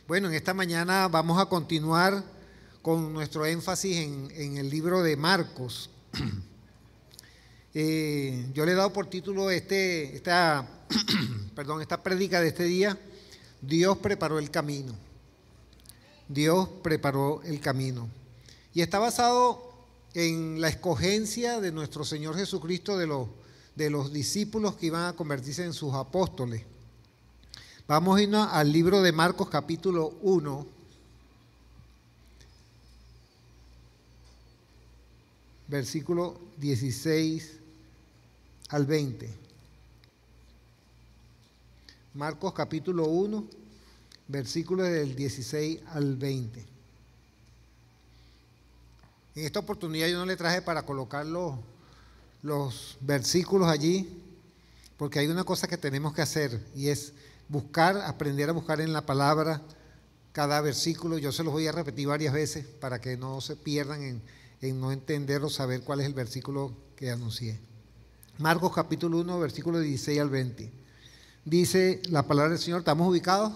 Bueno, en esta mañana vamos a continuar con nuestro énfasis en el libro de Marcos. Yo le he dado por título esta prédica de este día: Dios preparó el camino. Dios preparó el camino. Y está basado en la escogencia de nuestro Señor Jesucristo de los discípulos que iban a convertirse en sus apóstoles. Vamos a irnos al libro de Marcos capítulo 1, versículo 16 al 20. Marcos capítulo 1, versículos del 16 al 20. En esta oportunidad yo no le traje para colocar los versículos allí, porque hay una cosa que tenemos que hacer, y es aprender a buscar en la palabra cada versículo. Yo se los voy a repetir varias veces para que no se pierdan en no entender o saber cuál es el versículo que anuncié. Marcos capítulo 1, versículo 16 al 20. Dice la palabra del Señor. ¿Estamos ubicados?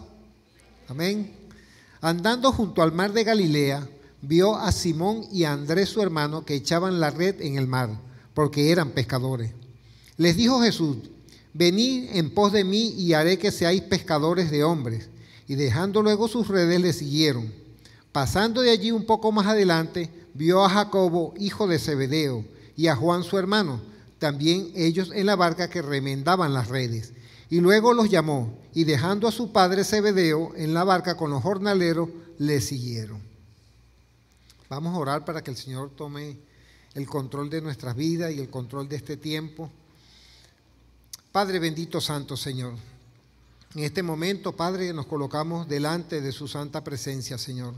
Amén. Andando junto al mar de Galilea, vio a Simón y a Andrés su hermano que echaban la red en el mar, porque eran pescadores. Les dijo Jesús: venid en pos de mí y haré que seáis pescadores de hombres. Y dejando luego sus redes le siguieron. Pasando de allí un poco más adelante, vio a Jacobo, hijo de Zebedeo, y a Juan su hermano, también ellos en la barca que remendaban las redes. Y luego los llamó, y dejando a su padre Zebedeo en la barca con los jornaleros, le siguieron. Vamos a orar para que el Señor tome el control de nuestras vidas y el control de este tiempo. Padre bendito, santo Señor, en este momento, Padre, nos colocamos delante de su santa presencia, Señor.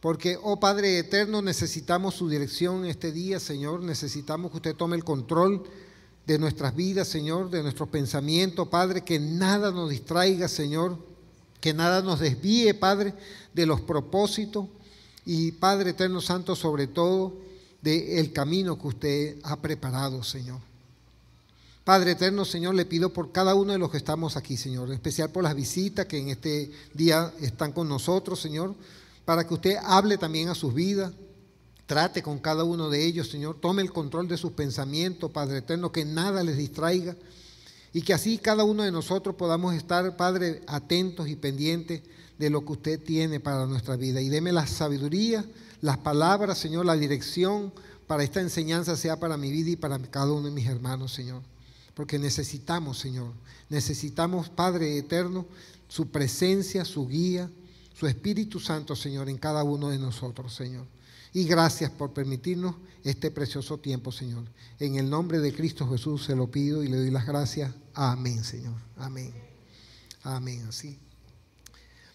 Porque, oh Padre eterno, necesitamos su dirección este día, Señor. Necesitamos que usted tome el control de nuestras vidas, Señor, de nuestros pensamientos, Padre. Que nada nos distraiga, Señor. Que nada nos desvíe, Padre, de los propósitos. Y, Padre eterno, santo, sobre todo, del camino que usted ha preparado, Señor. Padre eterno, Señor, le pido por cada uno de los que estamos aquí, Señor, en especial por las visitas que en este día están con nosotros, Señor, para que usted hable también a sus vidas, trate con cada uno de ellos, Señor, tome el control de sus pensamientos, Padre eterno, que nada les distraiga, y que así cada uno de nosotros podamos estar, Padre, atentos y pendientes de lo que usted tiene para nuestra vida. Y deme la sabiduría, las palabras, Señor, la dirección para esta enseñanza sea para mi vida y para cada uno de mis hermanos, Señor. Porque necesitamos, Señor, necesitamos, Padre eterno, su presencia, su guía, su Espíritu Santo, Señor, en cada uno de nosotros, Señor. Y gracias por permitirnos este precioso tiempo, Señor. En el nombre de Cristo Jesús se lo pido y le doy las gracias. Amén, Señor. Amén. Amén. Así.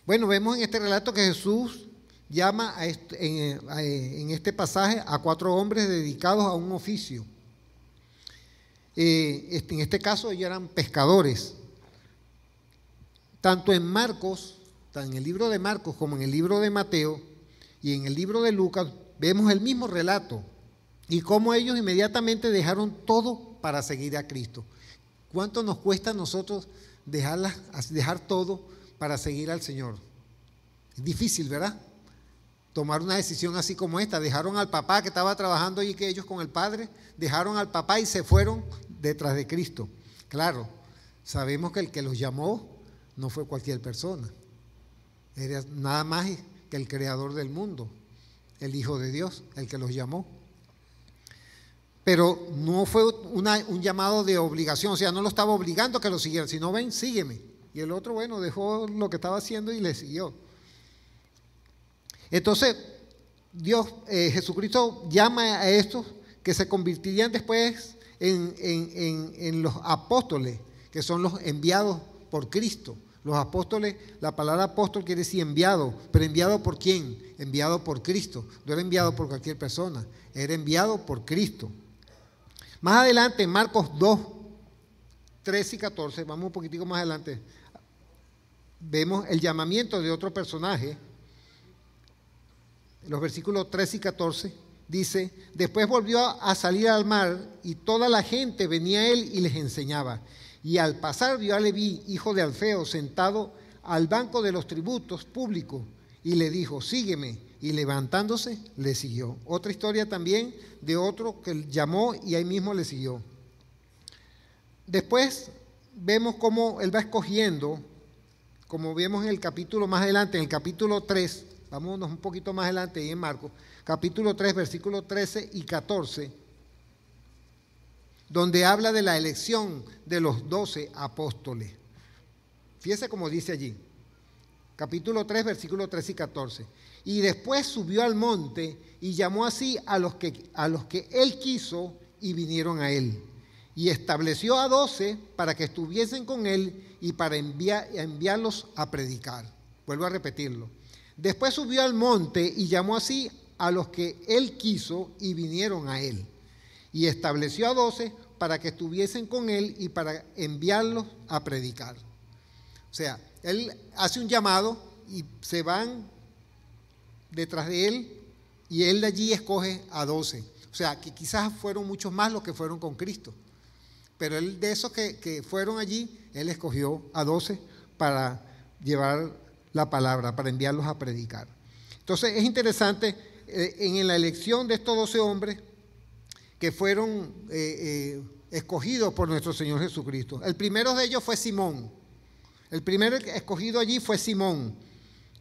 Bueno, vemos en este relato que Jesús llama en este pasaje a 4 hombres dedicados a un oficio. En este caso ellos eran pescadores. Tanto en Marcos, en el libro de Marcos como en el libro de Mateo y en el libro de Lucas, vemos el mismo relato y cómo ellos inmediatamente dejaron todo para seguir a Cristo. ¿Cuánto nos cuesta a nosotros dejar todo para seguir al Señor? Es difícil, ¿verdad? Tomar una decisión así como esta. Dejaron al papá que estaba trabajando allí, que ellos con el padre, dejaron al papá y se fueron detrás de Cristo. Claro, sabemos que el que los llamó no fue cualquier persona. Era nada más que el creador del mundo, el Hijo de Dios, el que los llamó. Pero no fue un llamado de obligación, o sea, no lo estaba obligando a que lo siguieran, sino ven, sígueme. Y el otro, bueno, dejó lo que estaba haciendo y le siguió. Entonces, Jesucristo llama a estos que se convertirían después en los apóstoles, que son los enviados por Cristo. Los apóstoles, la palabra apóstol quiere decir enviado, pero ¿enviado por quién? Enviado por Cristo. No era enviado por cualquier persona, era enviado por Cristo. Más adelante, en Marcos 2, 13 y 14, vamos un poquitico más adelante, vemos el llamamiento de otro personaje. En los versículos 13 y 14 dice: después volvió a salir al mar y toda la gente venía a él y les enseñaba. Y al pasar vio a Leví, hijo de Alfeo, sentado al banco de los tributos públicos y le dijo, sígueme. Y levantándose, le siguió. Otra historia también de otro que llamó y ahí mismo le siguió. Después vemos cómo él va escogiendo, como vemos en el capítulo más adelante, en el capítulo 3, vámonos un poquito más adelante ahí en Marcos, capítulo 3, versículos 13 y 14, donde habla de la elección de los 12 apóstoles. Fíjese cómo dice allí, capítulo 3, versículos 13 y 14. Y después subió al monte y llamó así a los que él quiso y vinieron a él. Y estableció a 12 para que estuviesen con él y para enviarlos a predicar. Vuelvo a repetirlo. Después subió al monte y llamó así a los que él quiso y vinieron a él. Y estableció a 12 para que estuviesen con él y para enviarlos a predicar. O sea, él hace un llamado y se van detrás de él y él de allí escoge a 12. O sea, que quizás fueron muchos más los que fueron con Cristo. Pero él, de esos que fueron allí, él escogió a 12 para llevar la palabra, para enviarlos a predicar. Entonces es interesante en la elección de estos 12 hombres que fueron escogidos por nuestro Señor Jesucristo. El primero de ellos fue Simón. El primero escogido allí fue Simón,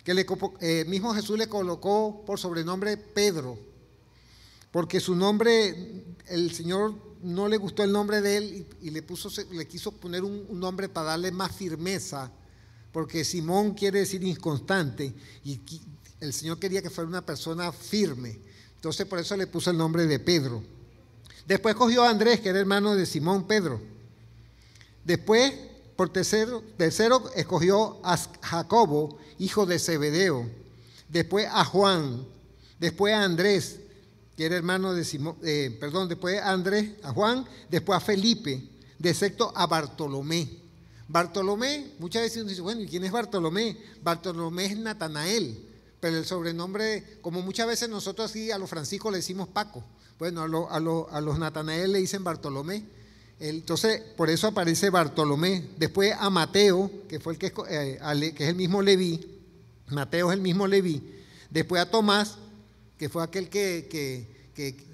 que mismo Jesús le colocó por sobrenombre Pedro, porque su nombre, el Señor no le gustó el nombre de él y le quiso poner un nombre para darle más firmeza, porque Simón quiere decir inconstante y el Señor quería que fuera una persona firme. Entonces por eso le puso el nombre de Pedro. Después cogió a Andrés, que era hermano de Simón Pedro. Después, por tercero escogió a Jacobo, hijo de Zebedeo. Después a Juan. Después a Andrés, que era hermano de Simón, después a Andrés, a Juan, después a Felipe, de sexto a Bartolomé. Bartolomé, muchas veces uno dice, bueno, ¿y quién es Bartolomé? Bartolomé es Natanael, pero el sobrenombre, como muchas veces nosotros así a los franciscos le decimos Paco, bueno, a los Natanael le dicen Bartolomé. Entonces, por eso aparece Bartolomé. Después a Mateo, que fue que es el mismo Leví. Mateo es el mismo Leví. Después a Tomás, que fue aquel que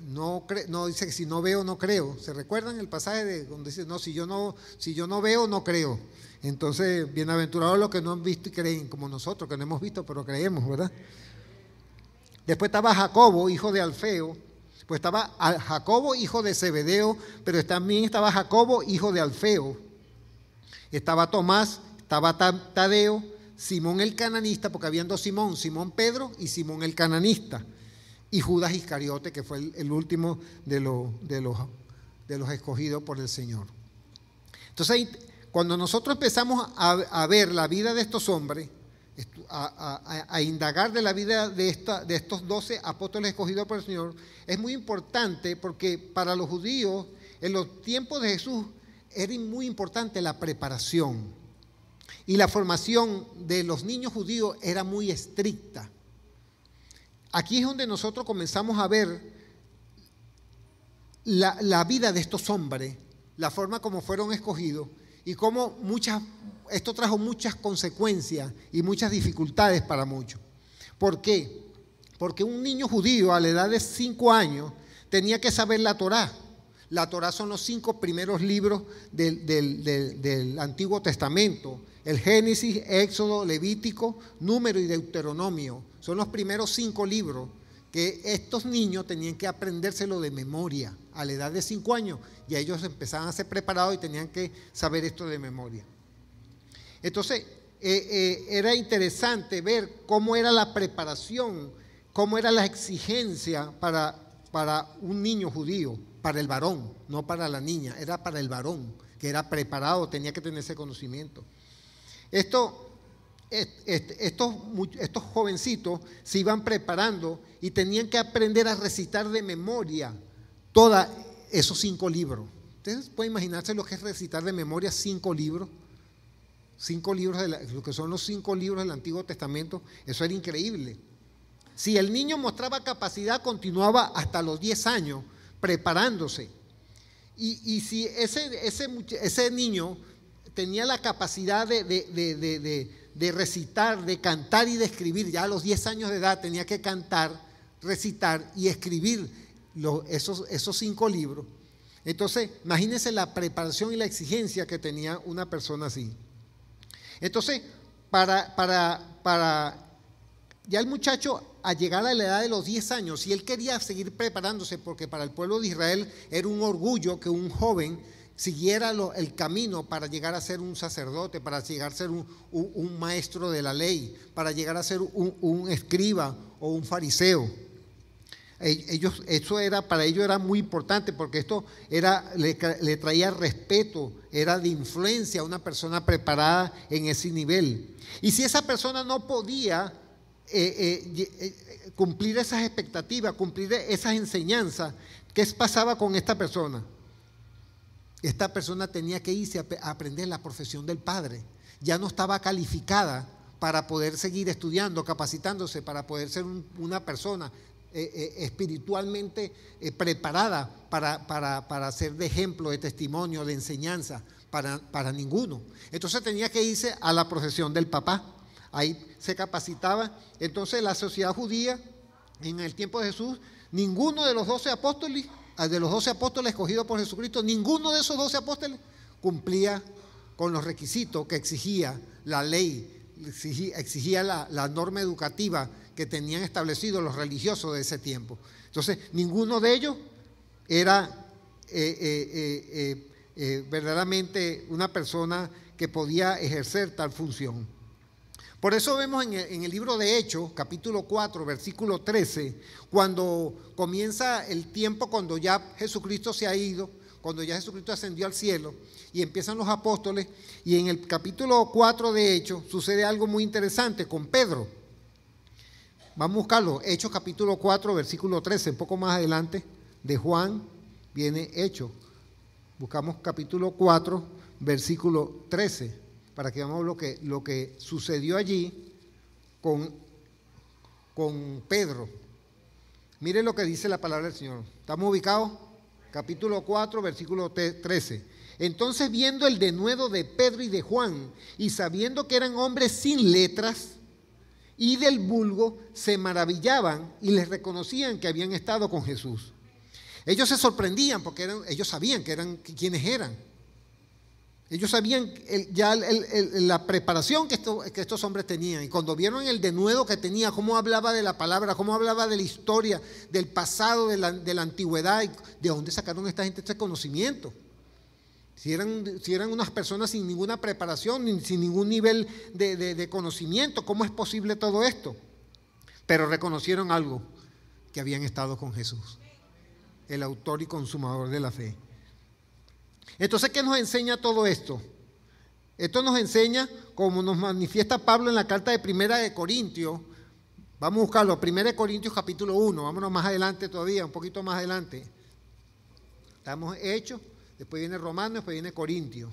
no dice que si no veo no creo. ¿Se recuerdan el pasaje de donde dice no, si yo no veo no creo? Entonces, bienaventurados los que no han visto y creen, como nosotros que no hemos visto pero creemos, ¿verdad? Después estaba Jacobo, hijo de Alfeo. Pues estaba Jacobo, hijo de Zebedeo, pero también estaba Jacobo, hijo de Alfeo. Estaba Tomás, estaba Tadeo, Simón el cananista, porque habían dos Simón, Simón Pedro y Simón el cananista. Y Judas Iscariote, que fue el último de los escogidos por el Señor. Entonces, cuando nosotros empezamos a ver la vida de estos hombres, a indagar de la vida de estos 12 apóstoles escogidos por el Señor, es muy importante porque para los judíos, en los tiempos de Jesús, era muy importante la preparación. Y la formación de los niños judíos era muy estricta. Aquí es donde nosotros comenzamos a ver la vida de estos hombres, la forma como fueron escogidos y cómo esto trajo muchas consecuencias y muchas dificultades para muchos. ¿Por qué? Porque un niño judío a la edad de 5 años tenía que saber la Torá. La Torá son los 5 primeros libros del Antiguo Testamento. El Génesis, Éxodo, Levítico, Número y Deuteronomio. Son los primeros 5 libros que estos niños tenían que aprendérselo de memoria a la edad de 5 años. Y ellos empezaban a ser preparados y tenían que saber esto de memoria. Entonces, era interesante ver cómo era la preparación, cómo era la exigencia para un niño judío, para el varón, no para la niña, era para el varón, que era preparado, tenía que tener ese conocimiento. Estos jovencitos se iban preparando y tenían que aprender a recitar de memoria todos esos 5 libros. ¿Ustedes pueden imaginarse lo que es recitar de memoria 5 libros? 5 libros, lo que son los 5 libros del Antiguo Testamento, eso era increíble. Si el niño mostraba capacidad, continuaba hasta los 10 años preparándose. Y si ese niño tenía la capacidad de de recitar, de cantar y de escribir. Ya a los 10 años de edad tenía que cantar, recitar y escribir esos 5 libros. Entonces, imagínense la preparación y la exigencia que tenía una persona así. Entonces, ya el muchacho, al llegar a la edad de los 10 años, si él quería seguir preparándose, porque para el pueblo de Israel era un orgullo que un joven siguiera el camino para llegar a ser un sacerdote, para llegar a ser un maestro de la ley, para llegar a ser un escriba o un fariseo. Para ellos era muy importante, porque esto le traía respeto, era de influencia a una persona preparada en ese nivel. Y si esa persona no podía cumplir esas expectativas, cumplir esas enseñanzas, ¿qué pasaba con esta persona? Esta persona tenía que irse a aprender la profesión del padre. Ya no estaba calificada para poder seguir estudiando, capacitándose, para poder ser una persona espiritualmente preparada para ser de ejemplo, de testimonio, de enseñanza para ninguno. Entonces tenía que irse a la profesión del papá. Ahí se capacitaba. Entonces la sociedad judía en el tiempo de Jesús, ninguno de los 12 apóstoles escogidos por Jesucristo, ninguno de esos 12 apóstoles cumplía con los requisitos que exigía la ley, exigía la norma educativa que tenían establecidos los religiosos de ese tiempo. Entonces, ninguno de ellos era verdaderamente una persona que podía ejercer tal función. Por eso vemos en el libro de Hechos, capítulo 4, versículo 13, cuando comienza el tiempo, cuando ya Jesucristo se ha ido, cuando ya Jesucristo ascendió al cielo y empiezan los apóstoles, y en el capítulo 4 de Hechos sucede algo muy interesante con Pedro. Vamos a buscarlo, Hechos capítulo 4, versículo 13, un poco más adelante de Juan viene Hechos. Buscamos capítulo 4, versículo 13, para que veamos lo que sucedió allí con Pedro. Miren lo que dice la palabra del Señor. ¿Estamos ubicados? Capítulo 4, versículo 13. Entonces, viendo el denuedo de Pedro y de Juan, y sabiendo que eran hombres sin letras y del vulgo, se maravillaban y les reconocían que habían estado con Jesús. Ellos se sorprendían porque ellos sabían quiénes eran. Ellos sabían la preparación que estos hombres tenían, y cuando vieron el denuedo que tenía, cómo hablaba de la palabra, cómo hablaba de la historia, del pasado, de la antigüedad, y de dónde sacaron esta gente este conocimiento. Si eran unas personas sin ninguna preparación, sin ningún nivel de conocimiento, ¿cómo es posible todo esto? Pero reconocieron algo, que habían estado con Jesús, el autor y consumador de la fe. Entonces, ¿qué nos enseña todo esto? Esto nos enseña, como nos manifiesta Pablo en la carta de Primera de Corintios. Vamos a buscarlo, Primera de Corintios capítulo 1, vámonos más adelante todavía, un poquito más adelante. Estamos Hechos, después viene Romanos, después viene Corintios.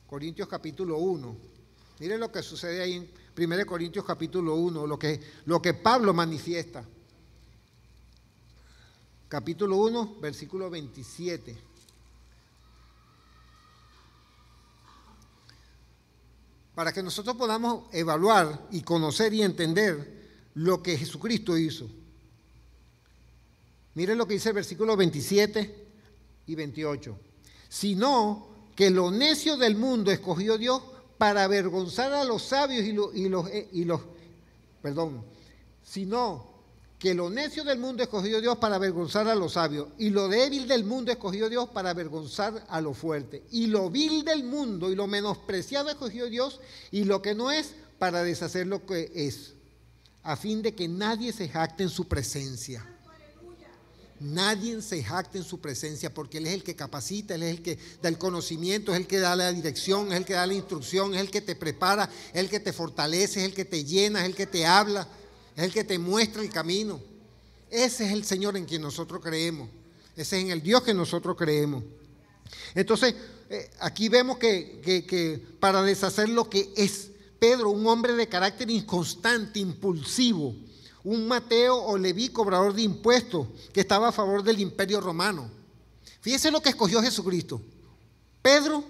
Corintios capítulo 1. Miren lo que sucede ahí en Primera de Corintios capítulo 1, lo que Pablo manifiesta. Capítulo 1, versículo 27. Para que nosotros podamos evaluar y conocer y entender lo que Jesucristo hizo. Miren lo que dice el versículo 27 y 28. Sino que lo necio del mundo escogió Dios para avergonzar a los sabios sino que lo necio del mundo escogió Dios para avergonzar a los sabios, y lo débil del mundo escogió Dios para avergonzar a lo fuerte, y lo vil del mundo y lo menospreciado escogió Dios, y lo que no es, para deshacer lo que es, a fin de que nadie se jacte en su presencia. Nadie se jacte en su presencia, porque Él es el que capacita, Él es el que da el conocimiento, es el que da la dirección, es el que da la instrucción, es el que te prepara, es el que te fortalece, es el que te llena, es el que te habla, es el que te muestra el camino. Ese es el Señor en quien nosotros creemos. Ese es en el Dios que nosotros creemos. Entonces, aquí vemos que para deshacer lo que es Pedro, un hombre de carácter inconstante, impulsivo, un Mateo o Leví, cobrador de impuestos, que estaba a favor del imperio romano. Fíjense lo que escogió Jesucristo. Pedro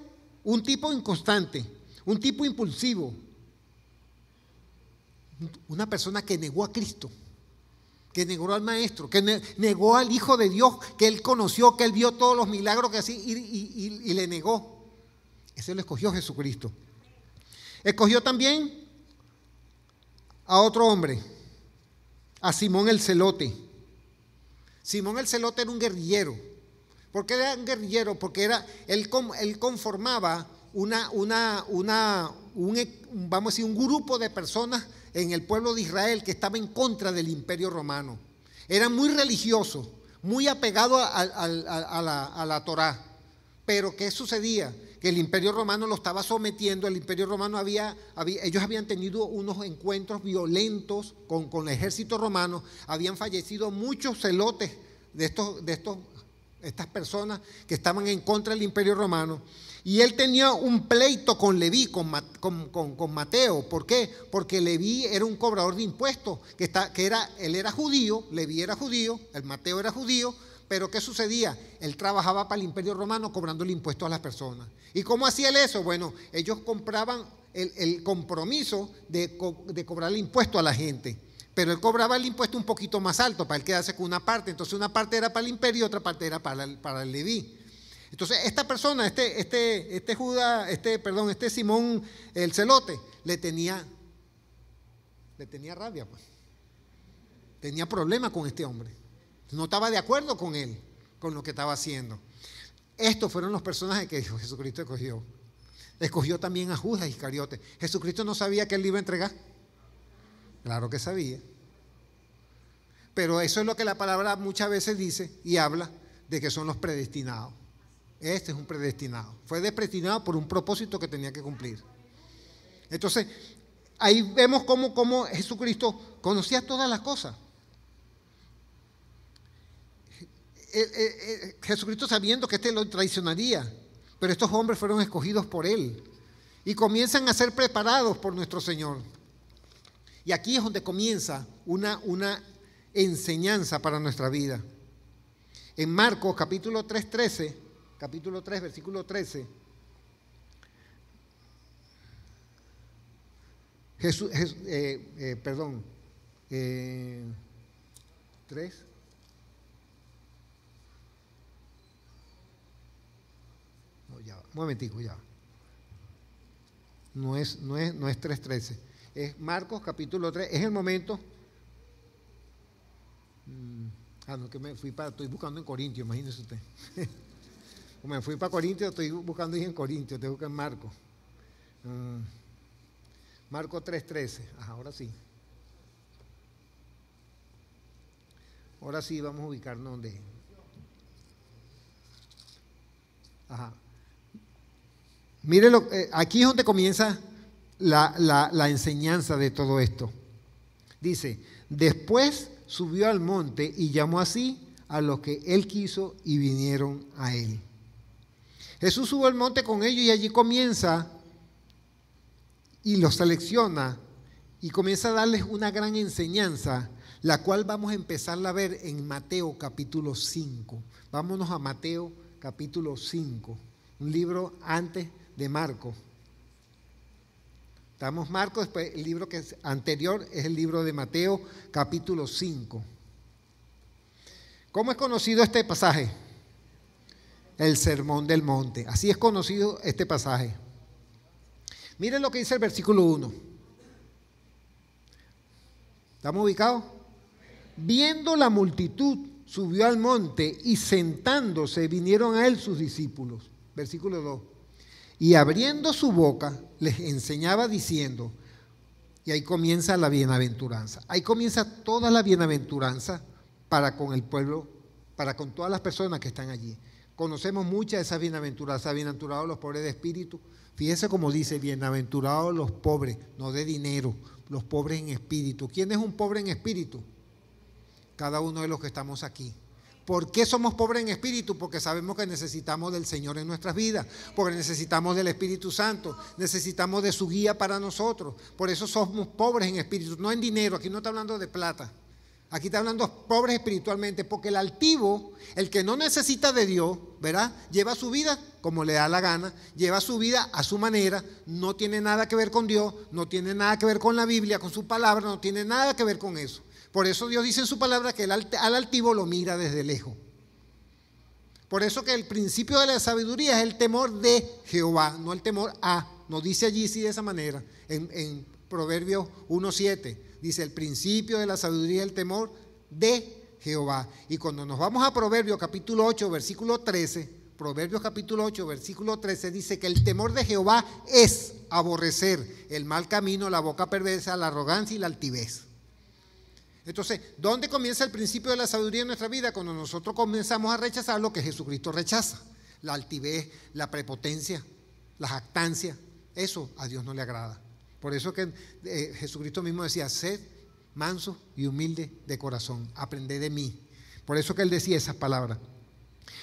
un tipo inconstante, un tipo impulsivo, una persona que negó a Cristo, que negó al Maestro, que negó al Hijo de Dios, que él conoció, que él vio todos los milagros que hacía y le negó. Ese lo escogió Jesucristo. Escogió también a otro hombre, a Simón el Celote. Simón el Celote era un guerrillero. ¿Por qué era un guerrillero? Porque él conformaba vamos a decir, un grupo de personas en el pueblo de Israel que estaba en contra del Imperio Romano. Era muy religioso, muy apegado a la Torá. Pero ¿qué sucedía? Que el Imperio Romano lo estaba sometiendo. El Imperio Romano ellos habían tenido unos encuentros violentos con el ejército romano. Habían fallecido muchos celotes de estas personas que estaban en contra del Imperio Romano. Y él tenía un pleito con Leví, con Mateo. ¿Por qué? Porque Leví era un cobrador de impuestos, él era judío, Leví era judío, el Mateo era judío, pero ¿qué sucedía? Él trabajaba para el Imperio Romano cobrando el impuesto a las personas. ¿Y cómo hacía él eso? Bueno, ellos compraban el compromiso de cobrar el impuesto a la gente, pero él cobraba el impuesto un poquito más alto para él quedarse con una parte. Entonces una parte era para el imperio y otra parte era para el Leví. Entonces esta persona, este Simón el Celote, le tenía rabia, pues. Tenía problemas con este hombre. No estaba de acuerdo con él, con lo que estaba haciendo. Estos fueron los personajes que Jesucristo escogió. Escogió también a Judas Iscariote. ¿Jesucristo no sabía que él le iba a entregar? Claro que sabía. Pero eso es lo que la palabra muchas veces dice y habla de que son los predestinados. Este es un predestinado. Fue predestinado por un propósito que tenía que cumplir. Entonces, ahí vemos cómo Jesucristo conocía todas las cosas. Jesucristo sabiendo que lo traicionaría, pero estos hombres fueron escogidos por él y comienzan a ser preparados por nuestro Señor. Y aquí es donde comienza una enseñanza para nuestra vida. En Marcos capítulo 3, versículo 13, un momentico, ya. No es 3:13. Es Marcos capítulo 3. Es el momento. No, que estoy buscando en Corintios, imagínese usted. Como me fui para Corintios, estoy buscando ahí en Corintios, tengo que en Marcos. Marcos 3:13. Ahora sí. Ahora sí vamos a ubicarnos donde. Mire, aquí es donde comienza la enseñanza de todo esto. Dice, después subió al monte y llamó así a los que él quiso y vinieron a él. Jesús subió al monte con ellos y allí comienza y los selecciona y comienza a darles una gran enseñanza, la cual vamos a empezar a ver en Mateo capítulo 5. Vámonos a Mateo capítulo 5, un libro antes de Marcos. Estamos Marcos, después el libro que es anterior es el libro de Mateo capítulo 5. ¿Cómo es conocido este pasaje? El Sermón del Monte. Así es conocido este pasaje. Miren lo que dice el versículo 1. ¿Estamos ubicados? Viendo la multitud, subió al monte y sentándose vinieron a él sus discípulos. Versículo 2. Y abriendo su boca les enseñaba diciendo, y ahí comienza la bienaventuranza. Ahí comienza toda la bienaventuranza para con el pueblo, para con todas las personas que están allí. Conocemos muchas de esas bienaventuranzas. Bienaventurados los pobres de espíritu. Fíjese cómo dice, bienaventurados los pobres, no de dinero, los pobres en espíritu. ¿Quién es un pobre en espíritu? Cada uno de los que estamos aquí. ¿Por qué somos pobres en espíritu? Porque sabemos que necesitamos del Señor en nuestras vidas, porque necesitamos del Espíritu Santo, necesitamos de su guía para nosotros. Por eso somos pobres en espíritu, no en dinero. Aquí no está hablando de plata, Aquí está hablando pobres espiritualmente, porque el altivo, el que no necesita de Dios, ¿verdad? Lleva su vida como le da la gana, lleva su vida a su manera, no tiene nada que ver con Dios, no tiene nada que ver con la Biblia, con su palabra, no tiene nada que ver con eso. Por eso Dios dice en su palabra que al altivo lo mira desde lejos. Por eso que el principio de la sabiduría es el temor de Jehová, no el temor a. Nos dice allí sí de esa manera, en Proverbios 1:7. Dice, el principio de la sabiduría es el temor de Jehová. Y cuando nos vamos a Proverbios capítulo 8, versículo 13, Proverbios capítulo 8, versículo 13, dice que el temor de Jehová es aborrecer el mal camino, la boca perversa, la arrogancia y la altivez. Entonces, ¿dónde comienza el principio de la sabiduría en nuestra vida? Cuando nosotros comenzamos a rechazar lo que Jesucristo rechaza. La altivez, la prepotencia, la jactancia. Eso a Dios no le agrada. Por eso que Jesucristo mismo decía, sed manso y humilde de corazón, aprended de mí. Por eso que él decía esas palabras.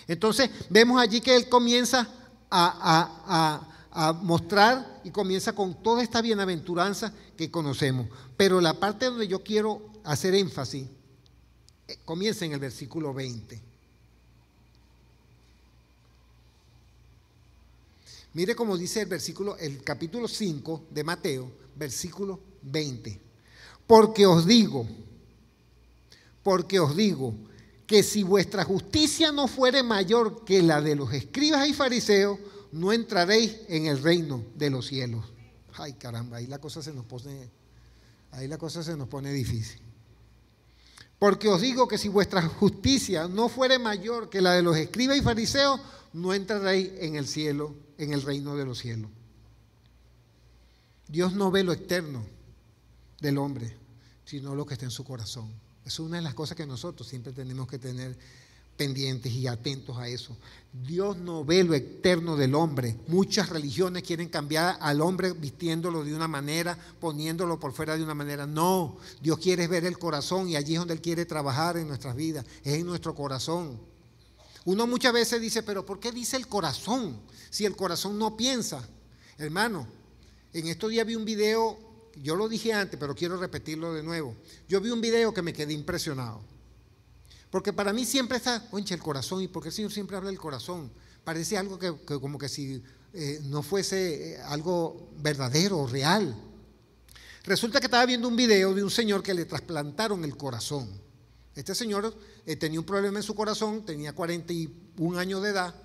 Entonces, vemos allí que él comienza a mostrar y comienza con toda esta bienaventuranza que conocemos. Pero la parte donde yo quiero hacer énfasis comienza en el versículo 20. Mire cómo dice el capítulo 5 de Mateo, versículo 20. Porque os digo que si vuestra justicia no fuere mayor que la de los escribas y fariseos, no entraréis en el reino de los cielos. Ay, caramba, ahí la cosa se nos pone difícil. Porque os digo que si vuestra justicia no fuere mayor que la de los escribas y fariseos, no entraréis en el cielo, en el reino de los cielos. Dios no ve lo externo del hombre, sino lo que está en su corazón. Es una de las cosas que nosotros siempre tenemos que tener pendientes y atentos a eso. Dios no ve lo externo del hombre. Muchas religiones quieren cambiar al hombre vistiéndolo de una manera, poniéndolo por fuera de una manera. No, Dios quiere ver el corazón y allí es donde Él quiere trabajar en nuestras vidas, es en nuestro corazón. Uno muchas veces dice, pero ¿por qué dice el corazón? Si el corazón no piensa. Hermano, en estos días vi un video, yo lo dije antes, pero quiero repetirlo de nuevo. Yo vi un video que me quedé impresionado. Porque para mí siempre está, oye, el corazón, ¿y por qué el Señor siempre habla del corazón? Parece algo que como que si no fuese algo verdadero, real. Resulta que estaba viendo un video de un señor que le trasplantaron el corazón. Este señor tenía un problema en su corazón, tenía 41 años de edad,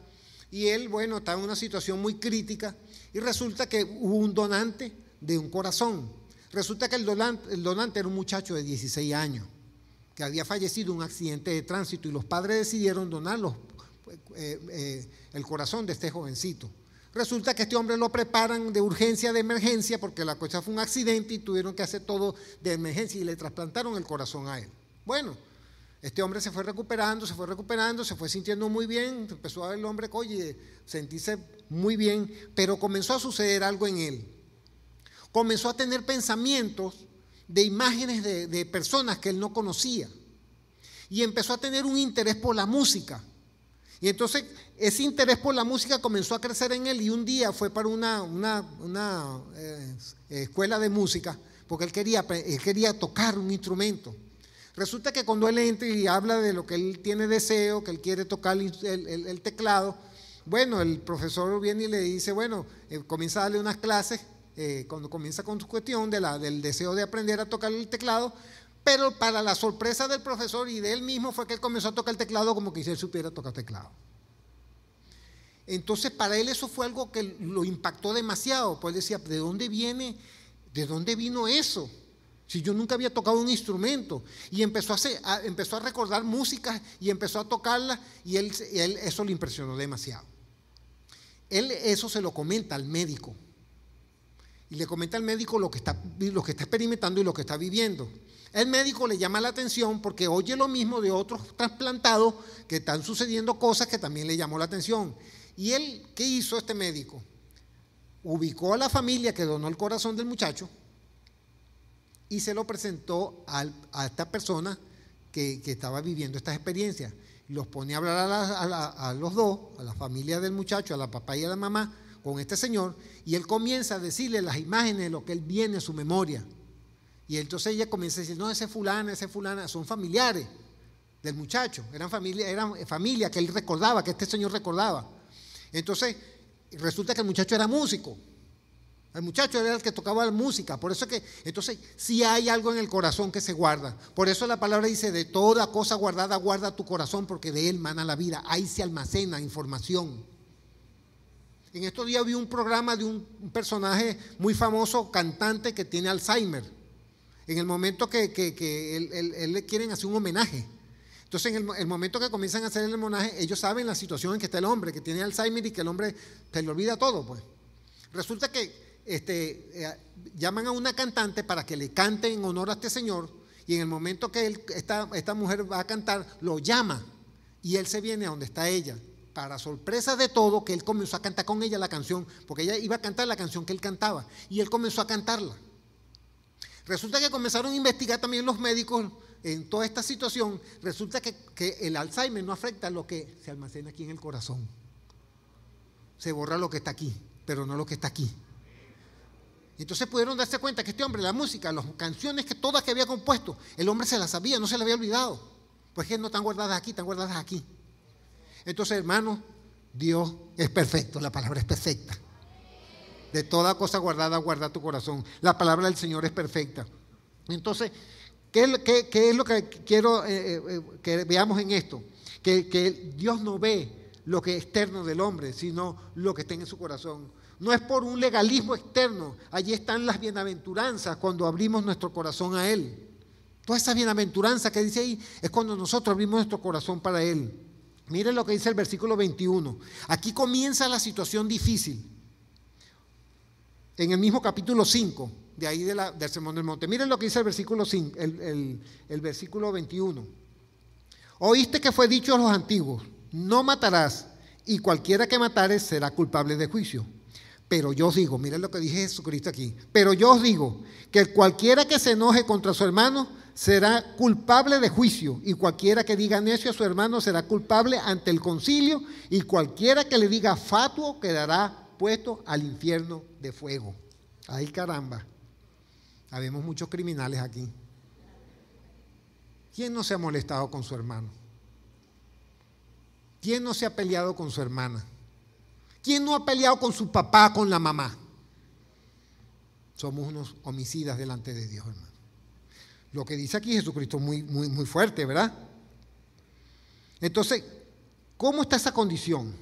y él, bueno, estaba en una situación muy crítica, y resulta que hubo un donante de un corazón. Resulta que el donante era un muchacho de 16 años, que había fallecido en un accidente de tránsito, y los padres decidieron donar el corazón de este jovencito. Resulta que este hombre lo preparan de urgencia, de emergencia, porque la cosa fue un accidente y tuvieron que hacer todo de emergencia y le trasplantaron el corazón a él. Bueno, este hombre se fue recuperando, se fue sintiendo muy bien, empezó a ver el hombre, oye, sentirse muy bien, pero comenzó a suceder algo en él. Comenzó a tener pensamientos de imágenes de personas que él no conocía, y empezó a tener un interés por la música. Y entonces ese interés por la música comenzó a crecer en él, y un día fue para una escuela de música, porque él quería tocar un instrumento. Resulta que cuando él entra y habla de lo que él tiene deseo, que él quiere tocar el teclado, bueno, el profesor viene y le dice, bueno, comienza a darle unas clases, cuando comienza con su cuestión del deseo de aprender a tocar el teclado, pero para la sorpresa del profesor y de él mismo fue que él comenzó a tocar el teclado como que si él supiera tocar teclado. Entonces para él eso fue algo que lo impactó demasiado, pues él decía, ¿de dónde vino eso? Si yo nunca había tocado un instrumento. Y empezó a recordar músicas y empezó a tocarla, y él eso le impresionó demasiado. Él eso se lo comenta al médico. Y le comenta al médico lo que está experimentando y lo que está viviendo. El médico le llama la atención porque oye lo mismo de otros trasplantados que están sucediendo cosas que también le llamó la atención. Y él, ¿qué hizo este médico? Ubicó a la familia que donó el corazón del muchacho y se lo presentó a esta persona que estaba viviendo estas experiencias. Los pone a hablar a los dos, a la familia del muchacho, a la papá y a la mamá, con este señor, y él comienza a decirle las imágenes de lo que él viene en su memoria. Y entonces ella comienza a decir, no, ese fulana, son familiares del muchacho, eran familia que él recordaba, que este señor recordaba. Entonces resulta que el muchacho era músico. El muchacho era el que tocaba la música, por eso es que, entonces, sí hay algo en el corazón que se guarda. Por eso la palabra dice, de toda cosa guardada, guarda tu corazón, porque de él mana la vida. Ahí se almacena información. En estos días vi un programa de un personaje muy famoso, cantante, que tiene Alzheimer. En el momento que él le quieren hacer un homenaje. Entonces, en el momento que comienzan a hacer el homenaje, ellos saben la situación en que está el hombre, que tiene Alzheimer y que el hombre se le olvida todo, pues. Resulta que llaman a una cantante para que le cante en honor a este señor, y en el momento que esta mujer va a cantar, lo llama y él se viene a donde está ella, para sorpresa de todo, que él comenzó a cantar con ella la canción, porque ella iba a cantar la canción que él cantaba, y él comenzó a cantarla. Resulta que comenzaron a investigar también los médicos en toda esta situación. Resulta que el Alzheimer no afecta lo que se almacena aquí en el corazón, se borra lo que está aquí, pero no lo que está aquí. Entonces pudieron darse cuenta que este hombre, la música, las canciones que todas que había compuesto, el hombre se las sabía, no se las había olvidado. Pues que no están guardadas aquí, están guardadas aquí. Entonces, hermanos, Dios es perfecto, la palabra es perfecta. De toda cosa guardada, guarda tu corazón. La palabra del Señor es perfecta. Entonces, ¿qué es lo que quiero que veamos en esto? Que Dios no ve lo que es externo del hombre, sino lo que está en su corazón. No es por un legalismo externo. Allí están las bienaventuranzas cuando abrimos nuestro corazón a Él. Toda esa bienaventuranza que dice ahí es cuando nosotros abrimos nuestro corazón para Él. Miren lo que dice el versículo 21. Aquí comienza la situación difícil. En el mismo capítulo 5, de ahí del Sermón del Monte. Miren lo que dice el versículo 5, el versículo 21. Oíste que fue dicho a los antiguos, no matarás, y cualquiera que matare será culpable de juicio. Pero yo os digo, miren lo que dice Jesucristo aquí, pero yo os digo que cualquiera que se enoje contra su hermano será culpable de juicio, y cualquiera que diga necio a su hermano será culpable ante el concilio, y cualquiera que le diga fatuo quedará puesto al infierno de fuego. Ay, caramba, habemos muchos criminales aquí. ¿Quién no se ha molestado con su hermano? ¿Quién no se ha peleado con su hermana? ¿Quién no ha peleado con su papá, con la mamá? Somos unos homicidas delante de Dios, hermano. Lo que dice aquí Jesucristo es muy fuerte, ¿verdad? Entonces, ¿cómo está esa condición?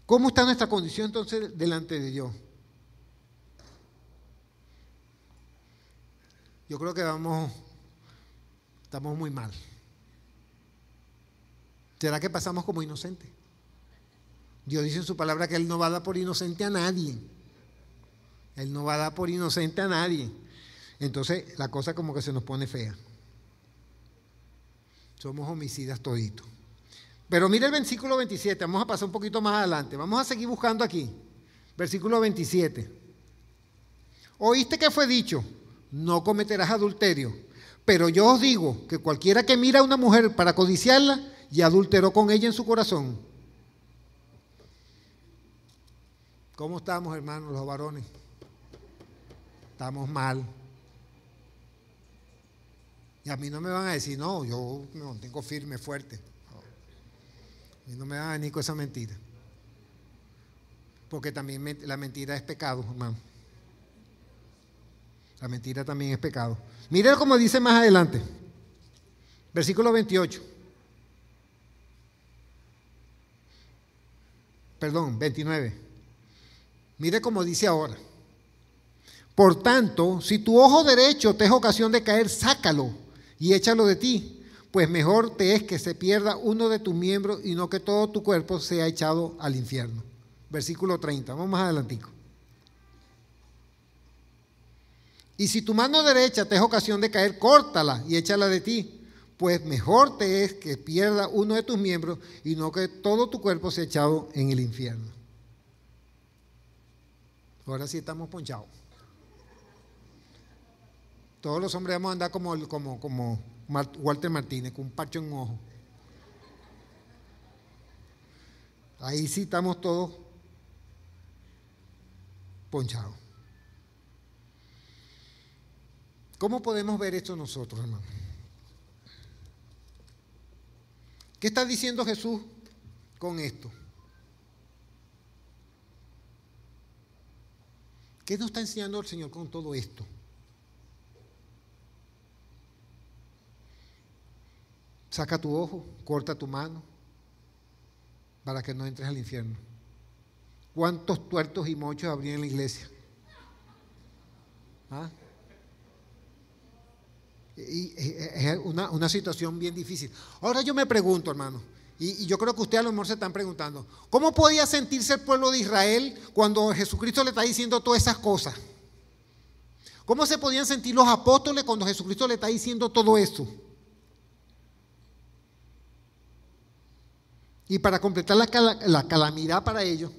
¿Cómo está nuestra condición entonces delante de Dios? Yo creo que estamos muy mal. ¿Será que pasamos como inocentes? Dios dice en su palabra que Él no va a dar por inocente a nadie. Él no va a dar por inocente a nadie. Entonces la cosa como que se nos pone fea. Somos homicidas toditos. Pero mire el versículo 27, vamos a pasar un poquito más adelante. Vamos a seguir buscando aquí. Versículo 27. Oíste que fue dicho, no cometerás adulterio. Pero yo os digo que cualquiera que mira a una mujer para codiciarla, y adulteró con ella en su corazón. ¿Cómo estamos, hermanos, los varones? Estamos mal. Y a mí no me van a decir, no, yo me mantengo firme, fuerte. No. A mí no me van a venir con esa mentira. Porque también la mentira es pecado, hermano. La mentira también es pecado. Miren cómo dice más adelante. Versículo 28. Perdón, 29. Mire cómo dice ahora. Por tanto, si tu ojo derecho te es ocasión de caer, sácalo y échalo de ti, pues mejor te es que se pierda uno de tus miembros y no que todo tu cuerpo sea echado al infierno. Versículo 30, vamos más adelantico. Y si tu mano derecha te es ocasión de caer, córtala y échala de ti, pues mejor te es que pierda uno de tus miembros y no que todo tu cuerpo sea echado en el infierno. Ahora sí estamos ponchados. Todos los hombres vamos a andar como Walter Martínez, con un parcho en un ojo. Ahí sí estamos todos. ponchado. ¿Cómo podemos ver esto nosotros, hermano? ¿Qué está diciendo Jesús con esto? ¿Qué nos está enseñando el Señor con todo esto? Saca tu ojo, corta tu mano, para que no entres al infierno. ¿Cuántos tuertos y mochos habría en la iglesia? ¿Ah? Y es una situación bien difícil. Ahora yo me pregunto, hermano, y yo creo que ustedes a lo mejor se están preguntando, ¿cómo podía sentirse el pueblo de Israel cuando Jesucristo le está diciendo todas esas cosas? ¿Cómo se podían sentir los apóstoles cuando Jesucristo le está diciendo todo eso? Y para completar la calamidad para ellos,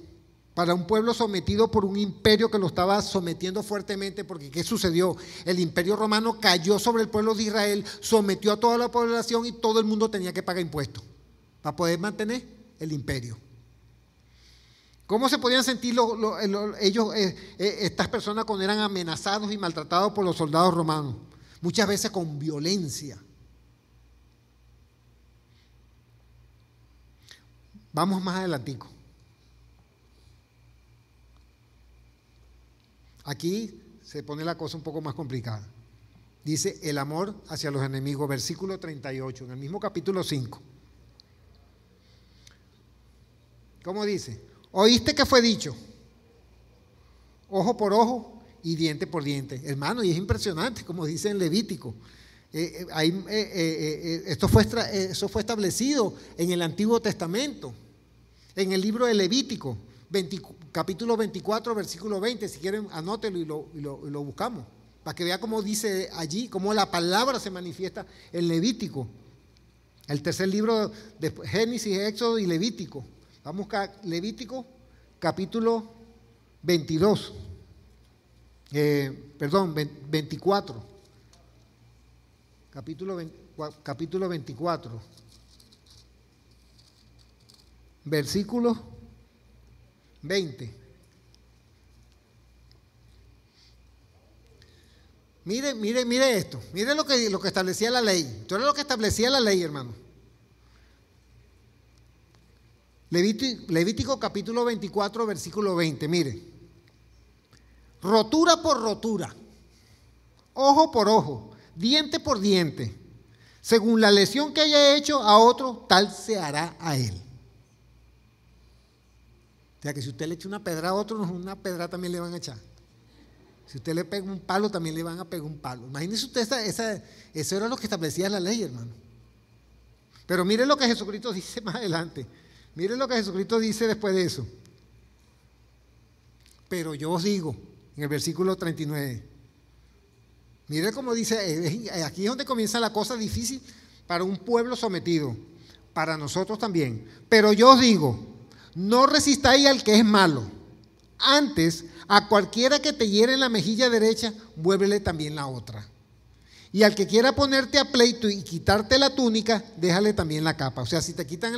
para un pueblo sometido por un imperio que lo estaba sometiendo fuertemente, porque ¿qué sucedió? El imperio romano cayó sobre el pueblo de Israel, sometió a toda la población y todo el mundo tenía que pagar impuestos para poder mantener el imperio. ¿Cómo se podían sentir ellos, estas personas cuando eran amenazados y maltratados por los soldados romanos? Muchas veces con violencia. Vamos más adelantico. Aquí se pone la cosa un poco más complicada. Dice el amor hacia los enemigos, versículo 38, en el mismo capítulo 5. ¿Cómo dice? ¿Oíste que fue dicho? Ojo por ojo y diente por diente. Hermano, y es impresionante, como dice en Levítico. Eso fue establecido en el Antiguo Testamento, en el libro de Levítico, capítulo 24, versículo 20. Si quieren, anótelo y lo buscamos, para que vea cómo dice allí, cómo la palabra se manifiesta en Levítico. El tercer libro de Génesis, Éxodo y Levítico. Vamos a buscar Levítico, capítulo 22. 24. Capítulo 24. Versículo 20. Mire esto. Mire lo que establecía la ley. Esto era lo que establecía la ley, hermano. Levítico capítulo 24, versículo 20. Mire. Rotura por rotura. Ojo por ojo. Diente por diente. Según la lesión que haya hecho a otro, tal se hará a él. O sea que si usted le echa una pedra a otro, una pedra también le van a echar. Si usted le pega un palo, también le van a pegar un palo. Imagínese usted, eso era lo que establecía la ley, hermano. Pero mire lo que Jesucristo dice más adelante. Mire lo que Jesucristo dice después de eso. Pero yo os digo, en el versículo 39. Mire cómo dice, aquí es donde comienza la cosa difícil para un pueblo sometido, para nosotros también. Pero yo os digo, no resistáis al que es malo. Antes, a cualquiera que te hiere en la mejilla derecha, vuélvele también la otra. Y al que quiera ponerte a pleito y quitarte la túnica, déjale también la capa. O sea, si te quitan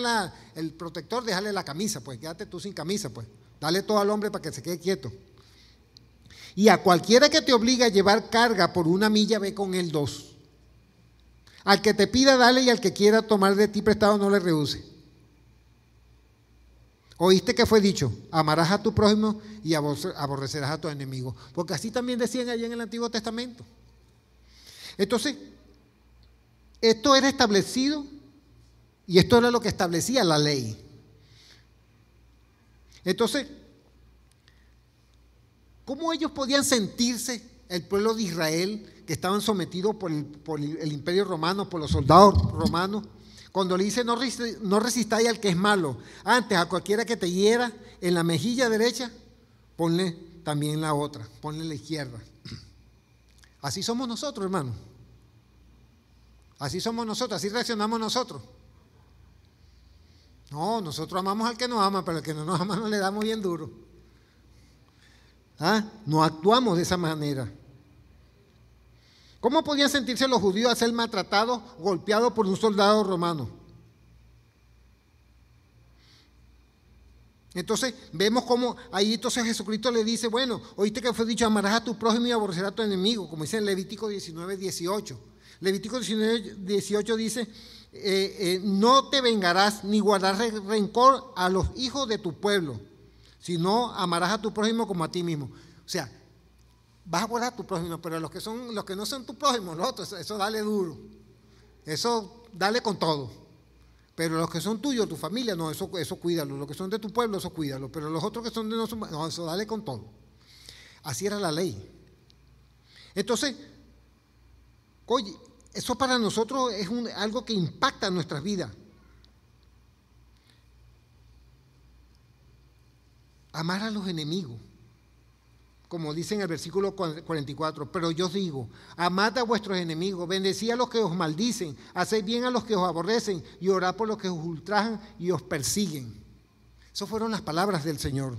el protector, déjale la camisa, pues quédate tú sin camisa, pues. Dale todo al hombre para que se quede quieto. Y a cualquiera que te obligue a llevar carga por 1 milla, ve con él 2. Al que te pida, dale, y al que quiera tomar de ti prestado, no le rehúse. Oíste que fue dicho, amarás a tu prójimo y aborrecerás a tu enemigo. Porque así también decían allí en el Antiguo Testamento. Entonces, esto era establecido y esto era lo que establecía la ley. Entonces, ¿cómo ellos podían sentirse, el pueblo de Israel, que estaban sometidos por el imperio romano, por los soldados romanos, cuando le dice no resistáis al que es malo? Antes, a cualquiera que te hiera en la mejilla derecha, ponle también la otra, ponle la izquierda. Así somos nosotros, hermano. Así somos nosotros, así reaccionamos nosotros. No, nosotros amamos al que nos ama, pero al que no nos ama no le damos bien duro. No actuamos de esa manera. ¿Cómo podían sentirse los judíos al ser maltratados, golpeados por un soldado romano? Entonces vemos cómo ahí entonces Jesucristo le dice, bueno, oíste que fue dicho, amarás a tu prójimo y aborrecerás a tu enemigo, como dice en Levítico 19:18. Levítico 19:18 dice, no te vengarás ni guardarás rencor a los hijos de tu pueblo, sino amarás a tu prójimo como a ti mismo. O sea, vas a guardar a tu prójimo, pero los que no son tu prójimo, los otros, eso dale duro, eso dale con todo. Pero los que son tuyos, tu familia, no, eso cuídalo. Los que son de tu pueblo, eso cuídalo. Pero los otros que son de nosotros, no, eso dale con todo. Así era la ley. Entonces, oye, eso para nosotros es algo que impacta en nuestras vidas. Amar a los enemigos, como dice en el versículo 44, pero yo os digo, amad a vuestros enemigos, bendecid a los que os maldicen, haced bien a los que os aborrecen y orad por los que os ultrajan y os persiguen. Esas fueron las palabras del Señor.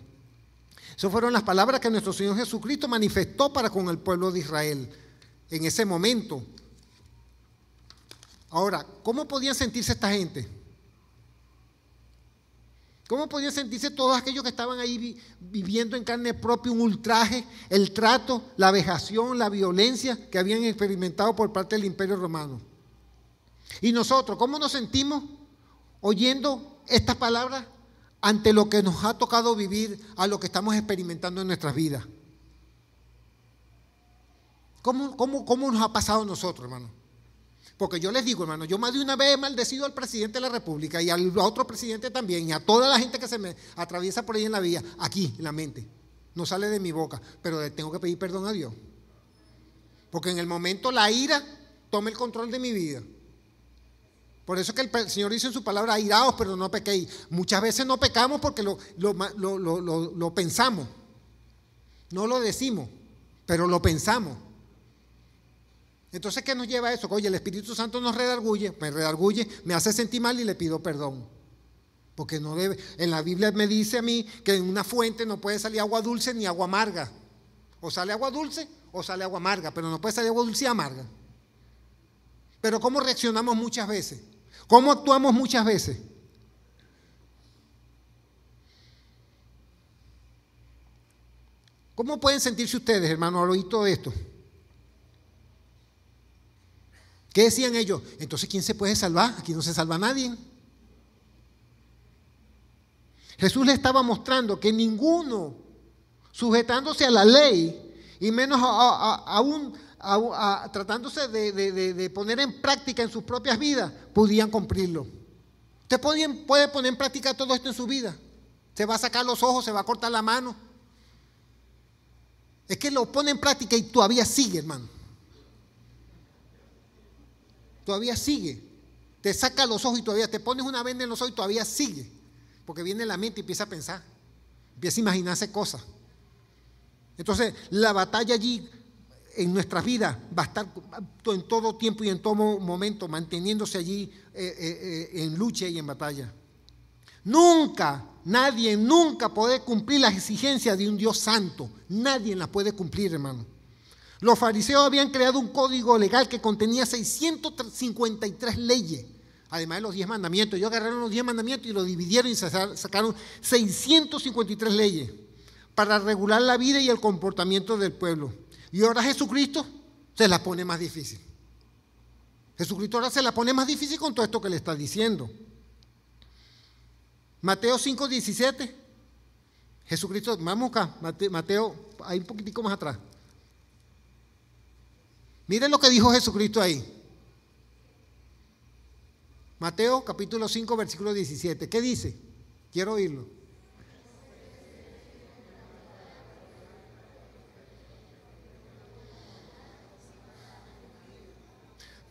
Esas fueron las palabras que nuestro Señor Jesucristo manifestó para con el pueblo de Israel en ese momento. Ahora, ¿cómo podían sentirse esta gente? ¿Cómo podían sentirse todos aquellos que estaban ahí viviendo en carne propia un ultraje, el trato, la vejación, la violencia que habían experimentado por parte del Imperio Romano? Y nosotros, ¿cómo nos sentimos oyendo estas palabras ante lo que nos ha tocado vivir, a lo que estamos experimentando en nuestras vidas? ¿Cómo nos ha pasado a nosotros, hermano? Porque yo les digo, hermano, yo más de una vez he maldecido al presidente de la República y al otro presidente también, y a toda la gente que se me atraviesa por ahí en la vía, aquí en la mente. No sale de mi boca, pero tengo que pedir perdón a Dios. Porque en el momento la ira toma el control de mi vida. Por eso es que el Señor dice en su palabra, airaos, pero no pequéis. Muchas veces no pecamos porque lo pensamos. No lo decimos, pero lo pensamos. Entonces, ¿qué nos lleva a eso? Oye, el Espíritu Santo nos redarguye, me hace sentir mal y le pido perdón. Porque no debe, en la Biblia me dice a mí que en una fuente no puede salir agua dulce ni agua amarga. O sale agua dulce o sale agua amarga, pero no puede salir agua dulce y amarga. Pero ¿cómo reaccionamos muchas veces? ¿Cómo actuamos muchas veces? ¿Cómo pueden sentirse ustedes, hermanos, al oír todo esto? ¿Qué decían ellos? Entonces, ¿quién se puede salvar? Aquí no se salva nadie. Jesús le estaba mostrando que ninguno, sujetándose a la ley, y menos aún tratándose de poner en práctica en sus propias vidas, podían cumplirlo. Usted puede poner en práctica todo esto en su vida. Se va a sacar los ojos, se va a cortar la mano. Es que lo pone en práctica y todavía sigue, hermano. Todavía sigue. Te saca los ojos y todavía te pones una venda en los ojos y todavía sigue. Porque viene la mente y empieza a pensar. Empieza a imaginarse cosas. Entonces, la batalla allí en nuestras vidas va a estar en todo tiempo y en todo momento manteniéndose allí en lucha y en batalla. Nadie nunca puede cumplir las exigencias de un Dios santo. Nadie las puede cumplir, hermano. Los fariseos habían creado un código legal que contenía 653 leyes, además de los 10 mandamientos. Ellos agarraron los 10 mandamientos y los dividieron y sacaron 653 leyes para regular la vida y el comportamiento del pueblo. Y ahora Jesucristo se la pone más difícil. Jesucristo ahora se la pone más difícil con todo esto que le está diciendo. Mateo 5:17. Jesucristo, vamos acá, Mateo, ahí un poquitico más atrás. Miren lo que dijo Jesucristo ahí. Mateo capítulo 5, versículo 17. ¿Qué dice? Quiero oírlo.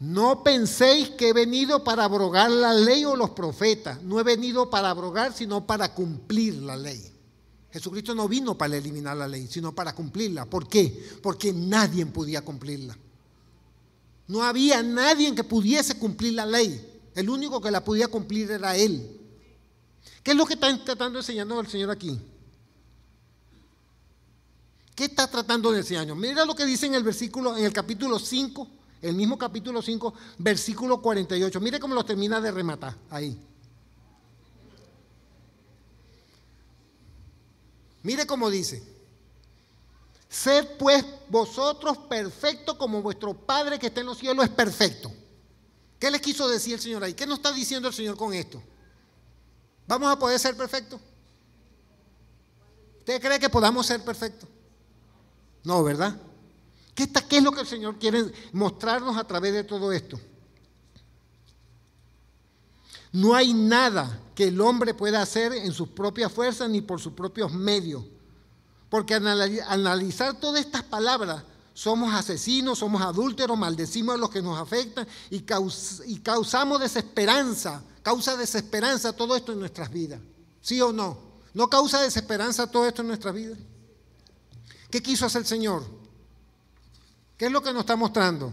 No penséis que he venido para abrogar la ley o los profetas. No he venido para abrogar, sino para cumplir la ley. Jesucristo no vino para eliminar la ley, sino para cumplirla. ¿Por qué? Porque nadie podía cumplirla. No había nadie que pudiese cumplir la ley. El único que la podía cumplir era Él. ¿Qué es lo que está tratando de enseñarnos el Señor aquí? ¿Qué está tratando de enseñarnos? Mira lo que dice en el capítulo 5, el mismo capítulo 5, versículo 48. Mire cómo lo termina de rematar ahí. Mire cómo dice: sed pues vosotros perfectos como vuestro Padre que está en los cielos es perfecto. ¿Qué les quiso decir el Señor ahí? ¿Qué nos está diciendo el Señor con esto? ¿Vamos a poder ser perfectos? ¿Usted cree que podamos ser perfectos? No, ¿verdad? ¿Qué es lo que el Señor quiere mostrarnos a través de todo esto? No hay nada que el hombre pueda hacer en sus propias fuerzas ni por sus propios medios. Porque al analizar todas estas palabras, somos asesinos, somos adúlteros, maldecimos a los que nos afectan y causamos desesperanza, causa desesperanza todo esto en nuestras vidas. ¿Sí o no? ¿No causa desesperanza todo esto en nuestras vidas? ¿Qué quiso hacer el Señor? ¿Qué es lo que nos está mostrando?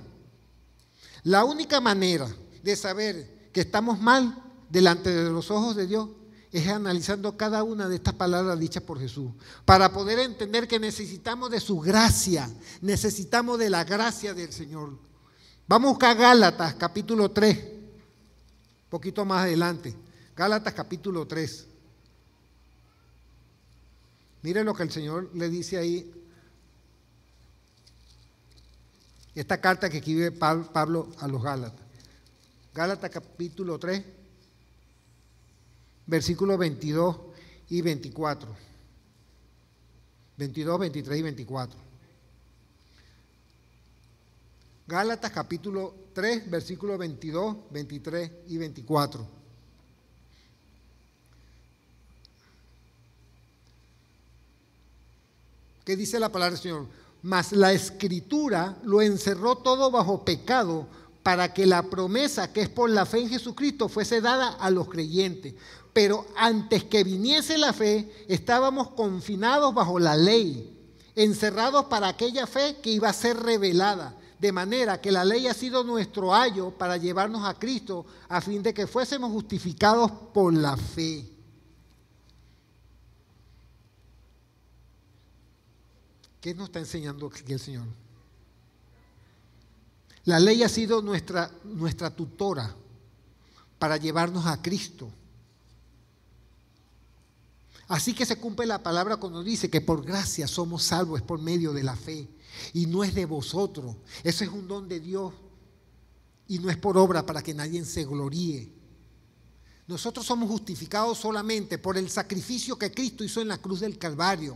La única manera de saber que estamos mal delante de los ojos de Dios es analizando cada una de estas palabras dichas por Jesús, para poder entender que necesitamos de su gracia, necesitamos de la gracia del Señor. Vamos a buscar Gálatas capítulo 3, un poquito más adelante. Gálatas capítulo 3. Miren lo que el Señor le dice ahí. Esta carta que escribe Pablo a los Gálatas. Gálatas capítulo 3, versículos 22 y 24. 22, 23 y 24. Gálatas capítulo 3, versículos 22, 23 y 24. ¿Qué dice la palabra del Señor? Mas la Escritura lo encerró todo bajo pecado, para que la promesa que es por la fe en Jesucristo fuese dada a los creyentes. Pero antes que viniese la fe, estábamos confinados bajo la ley, encerrados para aquella fe que iba a ser revelada, de manera que la ley ha sido nuestro ayo para llevarnos a Cristo, a fin de que fuésemos justificados por la fe. ¿Qué nos está enseñando aquí el Señor? La ley ha sido nuestra tutora para llevarnos a Cristo. Así que se cumple la palabra cuando dice que por gracia somos salvos, es por medio de la fe. Y no es de vosotros, eso es un don de Dios. Y no es por obra para que nadie se gloríe. Nosotros somos justificados solamente por el sacrificio que Cristo hizo en la cruz del Calvario.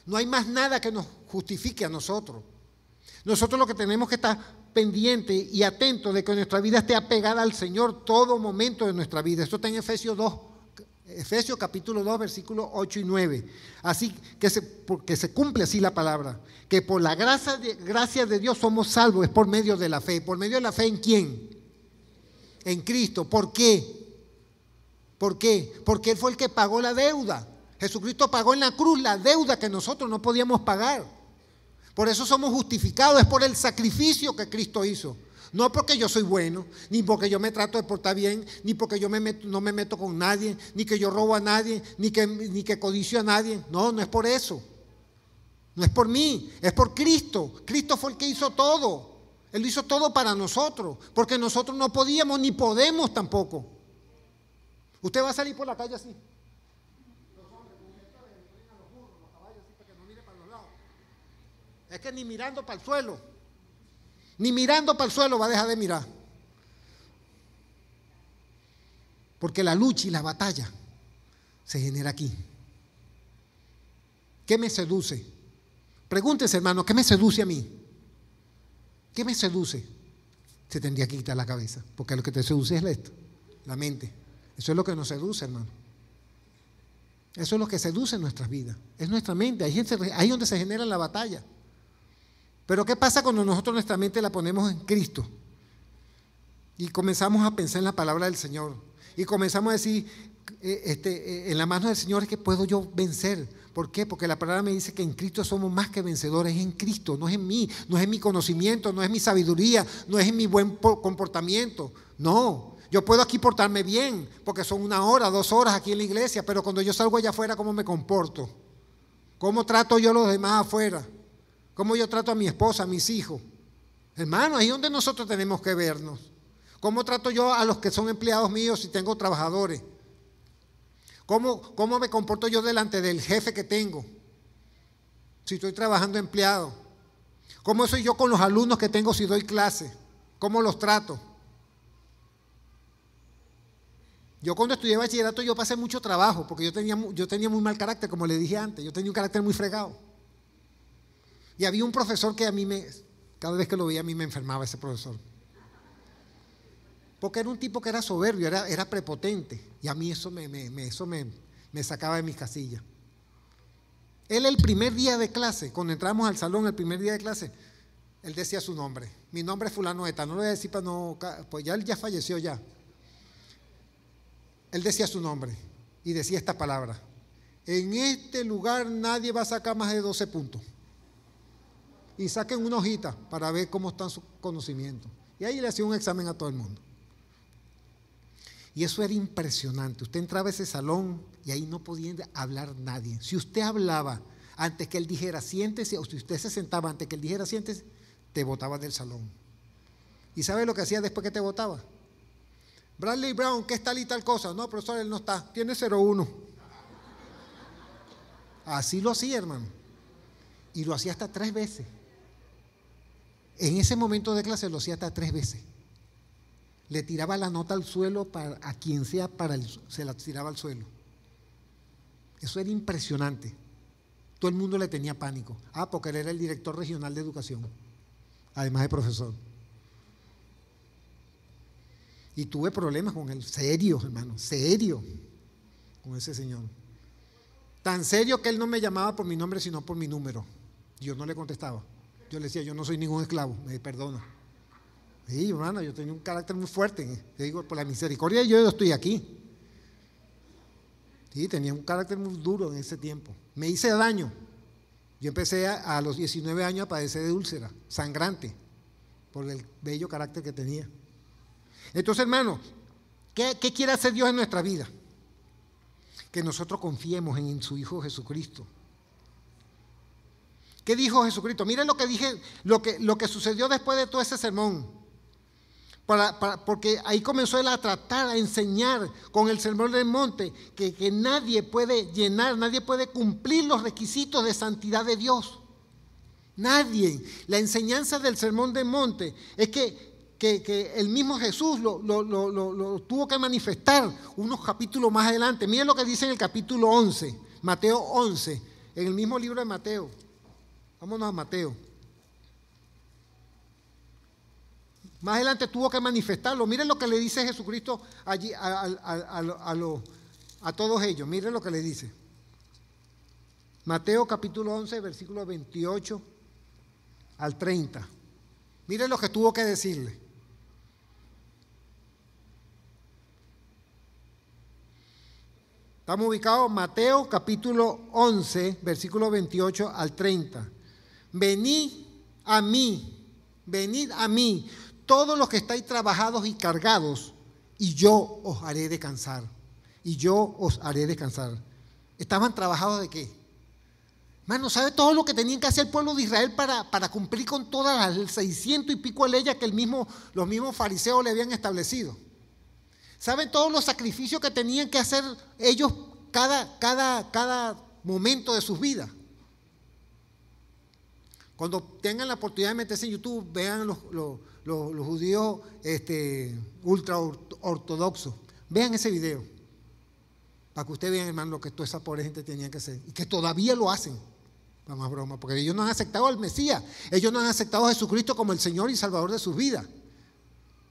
No hay más nada que nos justifique a nosotros. Nosotros lo que tenemos que estar pendientes y atentos de que nuestra vida esté apegada al Señor todo momento de nuestra vida. Esto está en Efesios capítulo 2, versículos 8 y 9. Así que porque se cumple así la palabra, que por la gracia de Dios somos salvos, es por medio de la fe. ¿Por medio de la fe en quién? En Cristo. ¿Por qué? ¿Por qué? Porque Él fue el que pagó la deuda. Jesucristo pagó en la cruz la deuda que nosotros no podíamos pagar. Por eso somos justificados, es por el sacrificio que Cristo hizo. No porque yo soy bueno, ni porque yo me trato de portar bien, ni porque yo no me meto con nadie, ni que yo robo a nadie, ni que codicio a nadie. No, no es por eso. No es por mí, es por Cristo. Cristo fue el que hizo todo. Él hizo todo para nosotros, porque nosotros no podíamos ni podemos tampoco. Usted va a salir por la calle así. Es que ni mirando para el suelo, va a dejar de mirar. Porque la lucha y la batalla se genera aquí. ¿Qué me seduce? Pregúntese, hermano, ¿qué me seduce a mí? ¿Qué me seduce? Se tendría que quitar la cabeza, porque lo que te seduce es esto, la mente. Eso es lo que nos seduce, hermano. Eso es lo que seduce en nuestras vidas. Es nuestra mente, ahí es donde se genera la batalla. Pero ¿qué pasa cuando nosotros nuestra mente la ponemos en Cristo? Y comenzamos a pensar en la palabra del Señor. Y comenzamos a decir, en la mano del Señor es que puedo yo vencer. ¿Por qué? Porque la palabra me dice que en Cristo somos más que vencedores. Es en Cristo, no es en mí, no es en mi conocimiento, no es en mi sabiduría, no es en mi buen comportamiento. No, yo puedo aquí portarme bien, porque son 1 hora, 2 horas aquí en la iglesia, pero cuando yo salgo allá afuera, ¿cómo me comporto? ¿Cómo trato yo a los demás afuera? ¿Cómo yo trato a mi esposa, a mis hijos? Hermano, ahí es donde nosotros tenemos que vernos. ¿Cómo trato yo a los que son empleados míos si tengo trabajadores? ¿Cómo me comporto yo delante del jefe que tengo? Si estoy trabajando empleado. ¿Cómo soy yo con los alumnos que tengo si doy clase? ¿Cómo los trato? Yo cuando estudié bachillerato yo pasé mucho trabajo porque yo tenía muy mal carácter, como le dije antes. Yo tenía un carácter muy fregado. Y había un profesor que cada vez que lo veía a mí me enfermaba ese profesor. Porque era un tipo que era soberbio, era prepotente. Y a mí eso me sacaba de mis casillas. Él el primer día de clase, cuando entramos al salón el primer día de clase, él decía su nombre. Mi nombre es fulano de tal, no lo voy a decir para no, pues ya él ya falleció ya. Él decía su nombre y decía esta palabra: en este lugar nadie va a sacar más de 12 puntos. Y saquen una hojita para ver cómo están sus conocimientos. Y ahí le hacía un examen a todo el mundo. Y eso era impresionante. Usted entraba a ese salón y ahí no podía hablar nadie. Si usted hablaba antes que él dijera siéntese, o si usted se sentaba antes que él dijera siéntese, te botaba del salón. ¿Y sabe lo que hacía después que te botaba? Bradley Brown, ¿qué es tal y tal cosa? No, profesor, él no está, tiene 0,1. Así lo hacía, hermano. Y lo hacía hasta 3 veces. En ese momento de clase lo hacía hasta 3 veces. Le tiraba la nota al suelo a quien sea, se la tiraba al suelo. Eso era impresionante. Todo el mundo le tenía pánico. Porque él era el director regional de educación, además de profesor. Y tuve problemas con él, serios, hermano, serios, con ese señor. Tan serio que él no me llamaba por mi nombre, sino por mi número. Yo no le contestaba. Yo le decía, yo no soy ningún esclavo, me perdona. Sí, hermano, yo tenía un carácter muy fuerte. Le digo, por la misericordia yo estoy aquí. Sí, tenía un carácter muy duro en ese tiempo. Me hice daño. Yo empecé a los 19 años a padecer de úlcera, sangrante, por el bello carácter que tenía. Entonces, hermano, ¿qué quiere hacer Dios en nuestra vida? Que nosotros confiemos en su Hijo Jesucristo. ¿Qué dijo Jesucristo? Miren lo que dije, lo que sucedió después de todo ese sermón. Porque ahí comenzó él a tratar, a enseñar con el sermón del monte que nadie puede llenar, nadie puede cumplir los requisitos de santidad de Dios. Nadie. La enseñanza del sermón del monte es que el mismo Jesús lo tuvo que manifestar unos capítulos más adelante. Miren lo que dice en el capítulo 11, Mateo 11, en el mismo libro de Mateo. Vámonos a Mateo. Más adelante tuvo que manifestarlo. Miren lo que le dice Jesucristo allí a todos ellos. Miren lo que le dice. Mateo capítulo 11, versículos 28 al 30. Miren lo que tuvo que decirle. Estamos ubicados en Mateo capítulo 11, versículos 28 al 30. Venid a mí, todos los que estáis trabajados y cargados, y yo os haré descansar. Y yo os haré descansar. ¿Estaban trabajados de qué? Hermano, ¿sabe todo lo que tenían que hacer el pueblo de Israel para cumplir con todas las 600 y pico de leyes que los mismos fariseos le habían establecido? ¿Saben todos los sacrificios que tenían que hacer ellos cada momento de sus vidas? Cuando tengan la oportunidad de meterse en YouTube, vean los judíos ultra ortodoxos. Vean ese video, para que ustedes vean, hermano, lo que toda esa pobre gente tenía que hacer. Y que todavía lo hacen. Vamos a broma, porque ellos no han aceptado al Mesías. Ellos no han aceptado a Jesucristo como el Señor y Salvador de sus vidas.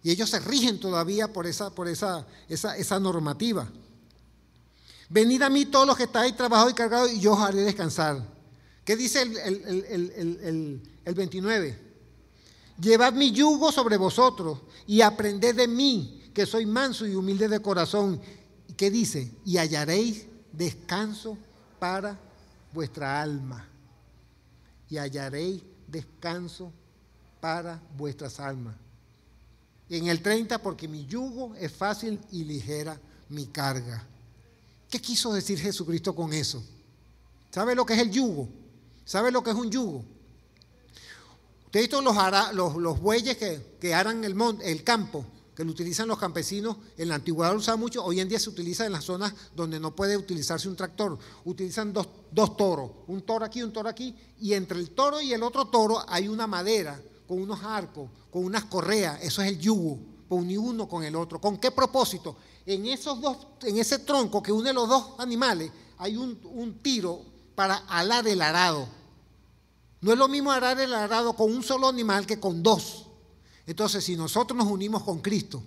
Y ellos se rigen todavía por esa normativa. Venid a mí todos los que estáis trabajados y cargados, y yo os haré descansar. ¿Qué dice el 29? Llevad mi yugo sobre vosotros y aprended de mí, que soy manso y humilde de corazón. ¿Qué dice? Y hallaréis descanso para vuestra alma. Y hallaréis descanso para vuestras almas. Y en el 30, porque mi yugo es fácil y ligera mi carga. ¿Qué quiso decir Jesucristo con eso? ¿Sabe lo que es el yugo? ¿Sabe lo que es un yugo? Usted ha visto los bueyes que aran el campo, que lo utilizan los campesinos, en la antigüedad lo usaban mucho, hoy en día se utiliza en las zonas donde no puede utilizarse un tractor. Utilizan dos toros, un toro aquí, y entre el toro y el otro toro hay una madera con unos arcos, con unas correas, eso es el yugo, unir uno con el otro. ¿Con qué propósito? En ese tronco que une los dos animales hay un tiro para alar el arado. No es lo mismo arar el arado con un solo animal que con dos. Entonces, si nosotros nos unimos con Cristo,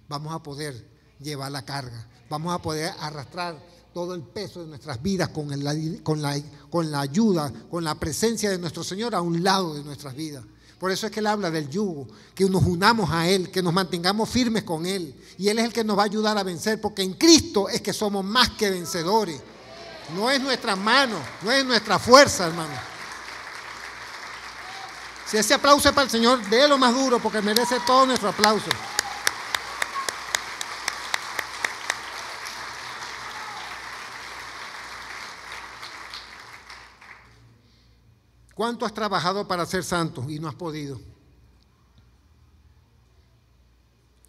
vamos a poder llevar la carga, vamos a poder arrastrar todo el peso de nuestras vidas con la ayuda, con la presencia de nuestro Señor a un lado de nuestras vidas. Por eso es que Él habla del yugo, que nos unamos a Él, que nos mantengamos firmes con Él. Y Él es el que nos va a ayudar a vencer, porque en Cristo es que somos más que vencedores. No es nuestra mano, no es nuestra fuerza, hermano. Si ese aplauso es para el Señor, délo más duro, porque merece todo nuestro aplauso. ¿Cuánto has trabajado para ser santo y no has podido?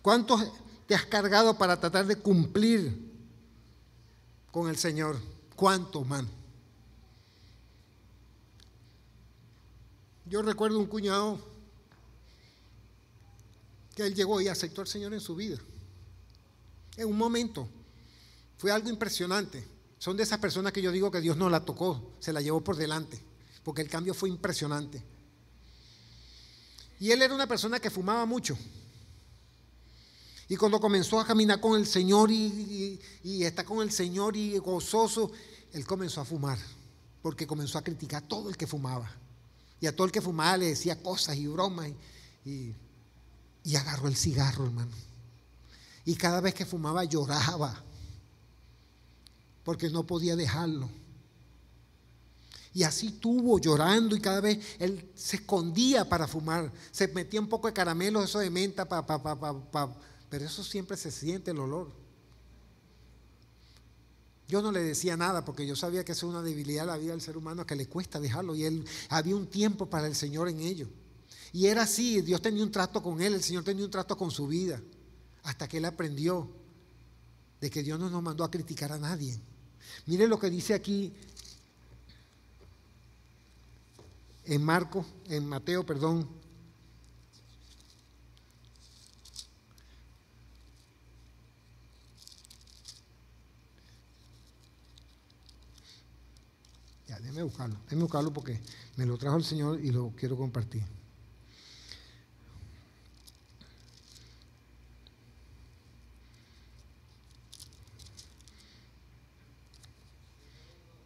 ¿Cuánto te has cargado para tratar de cumplir con el Señor? ¿Cuánto, man? Yo recuerdo un cuñado que él llegó y aceptó al Señor en su vida. En un momento. Fue algo impresionante. Son de esas personas que yo digo que Dios no la tocó, se la llevó por delante, porque el cambio fue impresionante. Y él era una persona que fumaba mucho. Y cuando comenzó a caminar con el Señor y está con el Señor y gozoso, él comenzó a fumar, porque comenzó a criticar a todo el que fumaba. Y a todo el que fumaba le decía cosas y bromas y agarró el cigarro, hermano. Y cada vez que fumaba lloraba, porque no podía dejarlo. Y así estuvo llorando, y cada vez él se escondía para fumar, se metía un poco de caramelo, eso de menta, pero eso siempre se siente el olor. Yo no le decía nada porque yo sabía que eso es una debilidad de la vida del ser humano que le cuesta dejarlo, y él había un tiempo para el Señor en ello. Y era así, Dios tenía un trato con él, el Señor tenía un trato con su vida, hasta que él aprendió de que Dios no nos mandó a criticar a nadie. Mire lo que dice aquí en Mateo, Ya, déjeme buscarlo porque me lo trajo el Señor y lo quiero compartir.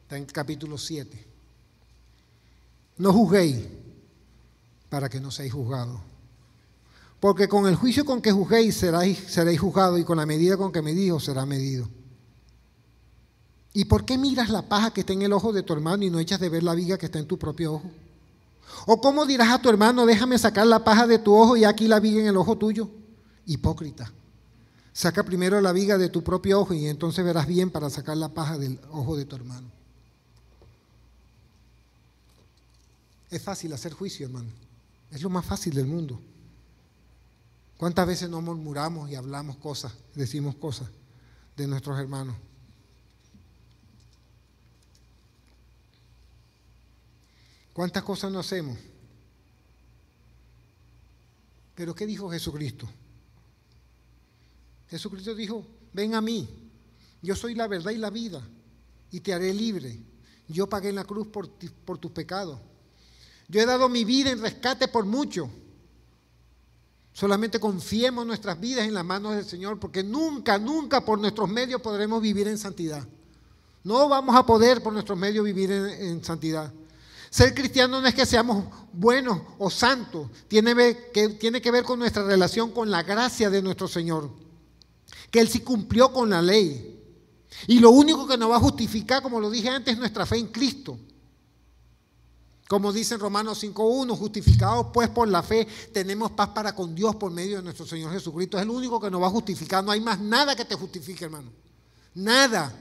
Está en el capítulo 7. No juzguéis para que no seáis juzgados. Porque con el juicio con que juzguéis seréis juzgados, y con la medida con que medís os será medido. ¿Y por qué miras la paja que está en el ojo de tu hermano y no echas de ver la viga que está en tu propio ojo? ¿O cómo dirás a tu hermano, déjame sacar la paja de tu ojo y aquí la viga en el ojo tuyo? Hipócrita. Saca primero la viga de tu propio ojo y entonces verás bien para sacar la paja del ojo de tu hermano. Es fácil hacer juicio, hermano. Es lo más fácil del mundo. ¿Cuántas veces no murmuramos y hablamos cosas, decimos cosas de nuestros hermanos? ¿Cuántas cosas no hacemos? Pero ¿qué dijo Jesucristo? Jesucristo dijo, ven a mí, yo soy la verdad y la vida, y te haré libre. Yo pagué en la cruz por tus pecados. Yo he dado mi vida en rescate por mucho. Solamente confiemos nuestras vidas en las manos del Señor, porque nunca, nunca por nuestros medios podremos vivir en santidad. No vamos a poder por nuestros medios vivir en santidad. Ser cristiano no es que seamos buenos o santos, tiene que ver con nuestra relación con la gracia de nuestro Señor, que Él sí cumplió con la ley. Y lo único que nos va a justificar, como lo dije antes, es nuestra fe en Cristo. Como dice en Romanos 5:1, justificados pues por la fe, tenemos paz para con Dios por medio de nuestro Señor Jesucristo. Es el único que nos va a justificar, no hay más nada que te justifique, hermano. Nada.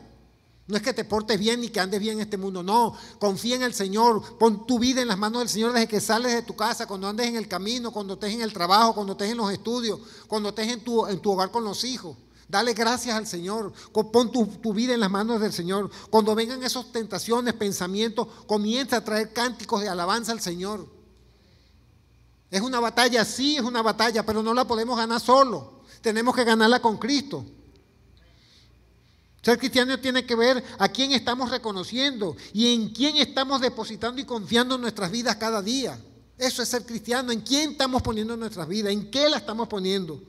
No es que te portes bien ni que andes bien en este mundo. No, confía en el Señor. Pon tu vida en las manos del Señor desde que sales de tu casa, cuando andes en el camino, cuando estés en el trabajo, cuando estés en los estudios, cuando estés en tu hogar con los hijos. Dale gracias al Señor. Pon tu vida en las manos del Señor. Cuando vengan esas tentaciones, pensamientos, comienza a traer cánticos de alabanza al Señor. Es una batalla, sí, es una batalla, pero no la podemos ganar solo. Tenemos que ganarla con Cristo. Ser cristiano tiene que ver a quién estamos reconociendo y en quién estamos depositando y confiando en nuestras vidas cada día. Eso es ser cristiano. ¿En quién estamos poniendo nuestras vidas? ¿En qué la estamos poniendo?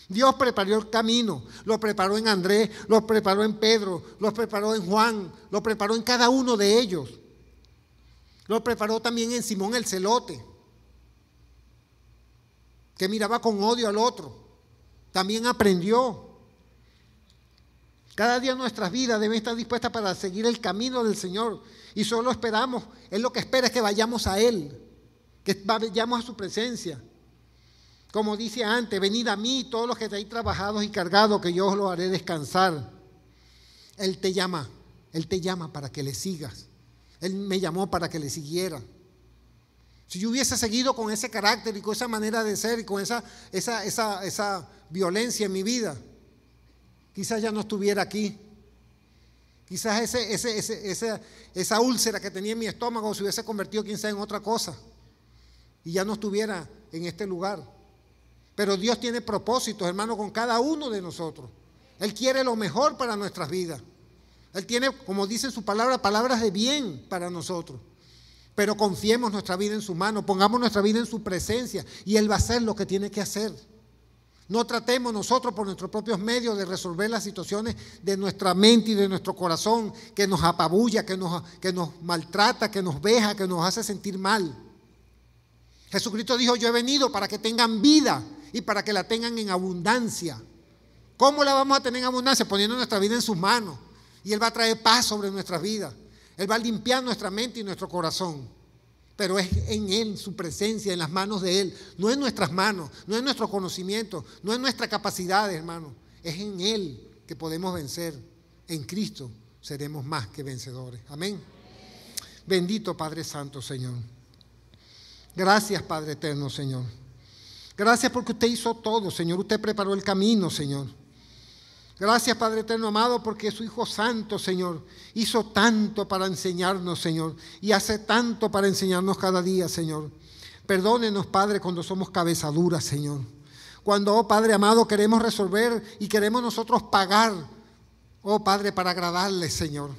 Dios preparó el camino. Lo preparó en Andrés, lo preparó en Pedro, lo preparó en Juan, lo preparó en cada uno de ellos. Lo preparó también en Simón el celote, que miraba con odio al otro. También aprendió. Cada día nuestras vidas deben estar dispuestas para seguir el camino del Señor. Y solo esperamos, Él lo que espera es que vayamos a Él, que vayamos a su presencia. Como dice antes, venid a mí todos los que estáis trabajados y cargados, que yo os lo haré descansar. Él te llama para que le sigas. Él me llamó para que le siguiera. Si yo hubiese seguido con ese carácter y con esa manera de ser y con esa violencia en mi vida, quizás ya no estuviera aquí. Quizás esa úlcera que tenía en mi estómago se hubiese convertido quizás en otra cosa y ya no estuviera en este lugar. Pero Dios tiene propósitos, hermano, con cada uno de nosotros. Él quiere lo mejor para nuestras vidas. Él tiene, como dice en su palabra, palabras de bien para nosotros. Pero confiemos nuestra vida en su mano, pongamos nuestra vida en su presencia y Él va a hacer lo que tiene que hacer. No tratemos nosotros por nuestros propios medios de resolver las situaciones de nuestra mente y de nuestro corazón que nos apabulla, que nos maltrata, que nos veja, que nos hace sentir mal. Jesucristo dijo, yo he venido para que tengan vida y para que la tengan en abundancia. ¿Cómo la vamos a tener en abundancia? Poniendo nuestra vida en sus manos. Y Él va a traer paz sobre nuestras vidas. Él va a limpiar nuestra mente y nuestro corazón. Pero es en Él, su presencia, en las manos de Él. No en nuestras manos, no en nuestro conocimiento, no en nuestra capacidad, hermano. Es en Él que podemos vencer. En Cristo seremos más que vencedores. Amén. Bendito Padre Santo, Señor. Gracias, Padre eterno, Señor. Gracias porque usted hizo todo, Señor. Usted preparó el camino, Señor. Gracias, Padre eterno amado, porque su Hijo Santo, Señor, hizo tanto para enseñarnos, Señor, y hace tanto para enseñarnos cada día, Señor. Perdónenos, Padre, cuando somos cabezaduras, Señor. Cuando, oh Padre amado, queremos resolver y queremos nosotros pagar, oh Padre, para agradarle, Señor.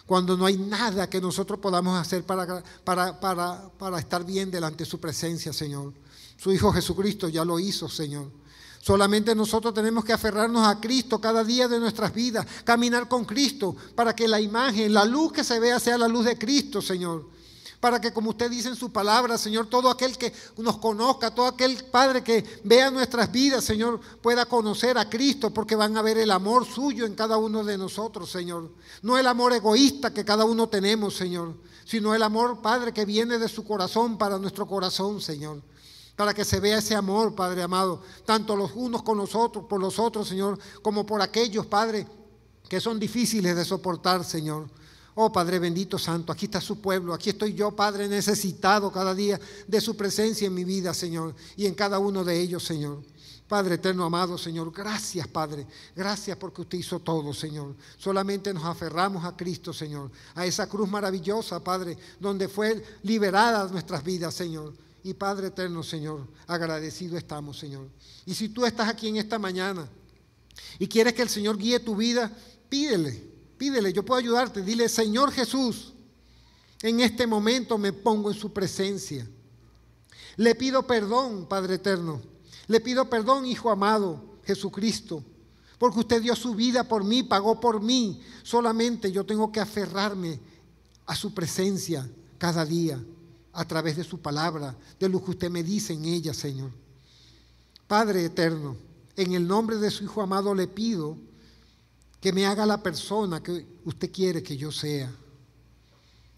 Cuando no hay nada que nosotros podamos hacer para estar bien delante de su presencia, Señor. Su Hijo Jesucristo ya lo hizo, Señor. Solamente nosotros tenemos que aferrarnos a Cristo cada día de nuestras vidas, caminar con Cristo, para que la imagen, la luz que se vea sea la luz de Cristo, Señor. Para que, como usted dice en su palabra, Señor, todo aquel que nos conozca, todo aquel Padre que vea nuestras vidas, Señor, pueda conocer a Cristo, porque van a ver el amor suyo en cada uno de nosotros, Señor. No el amor egoísta que cada uno tenemos, Señor, sino el amor, Padre, que viene de su corazón para nuestro corazón, Señor. Para que se vea ese amor, Padre amado, tanto los unos con los otros, por los otros, Señor, como por aquellos, Padre, que son difíciles de soportar, Señor. Oh, Padre bendito santo, aquí está su pueblo, aquí estoy yo, Padre, necesitado cada día de su presencia en mi vida, Señor, y en cada uno de ellos, Señor. Padre eterno amado, Señor, gracias, Padre, gracias porque usted hizo todo, Señor. Solamente nos aferramos a Cristo, Señor, a esa cruz maravillosa, Padre, donde fue liberada nuestras vidas, Señor. Y Padre eterno, Señor, agradecido estamos, Señor. Y si tú estás aquí en esta mañana y quieres que el Señor guíe tu vida, pídele, yo puedo ayudarte. Dile, Señor Jesús, en este momento me pongo en su presencia. Le pido perdón, Padre eterno. Le pido perdón, Hijo amado, Jesucristo, porque usted dio su vida por mí, pagó por mí. Solamente yo tengo que aferrarme a su presencia cada día, a través de su palabra, de lo que usted me dice en ella, Señor. Padre eterno, en el nombre de su Hijo amado le pido que me haga la persona que usted quiere que yo sea.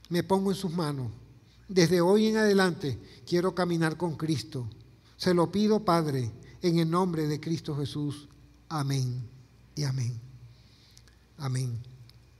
Me pongo en sus manos. Desde hoy en adelante quiero caminar con Cristo. Se lo pido, Padre, en el nombre de Cristo Jesús. Amén y amén. Amén.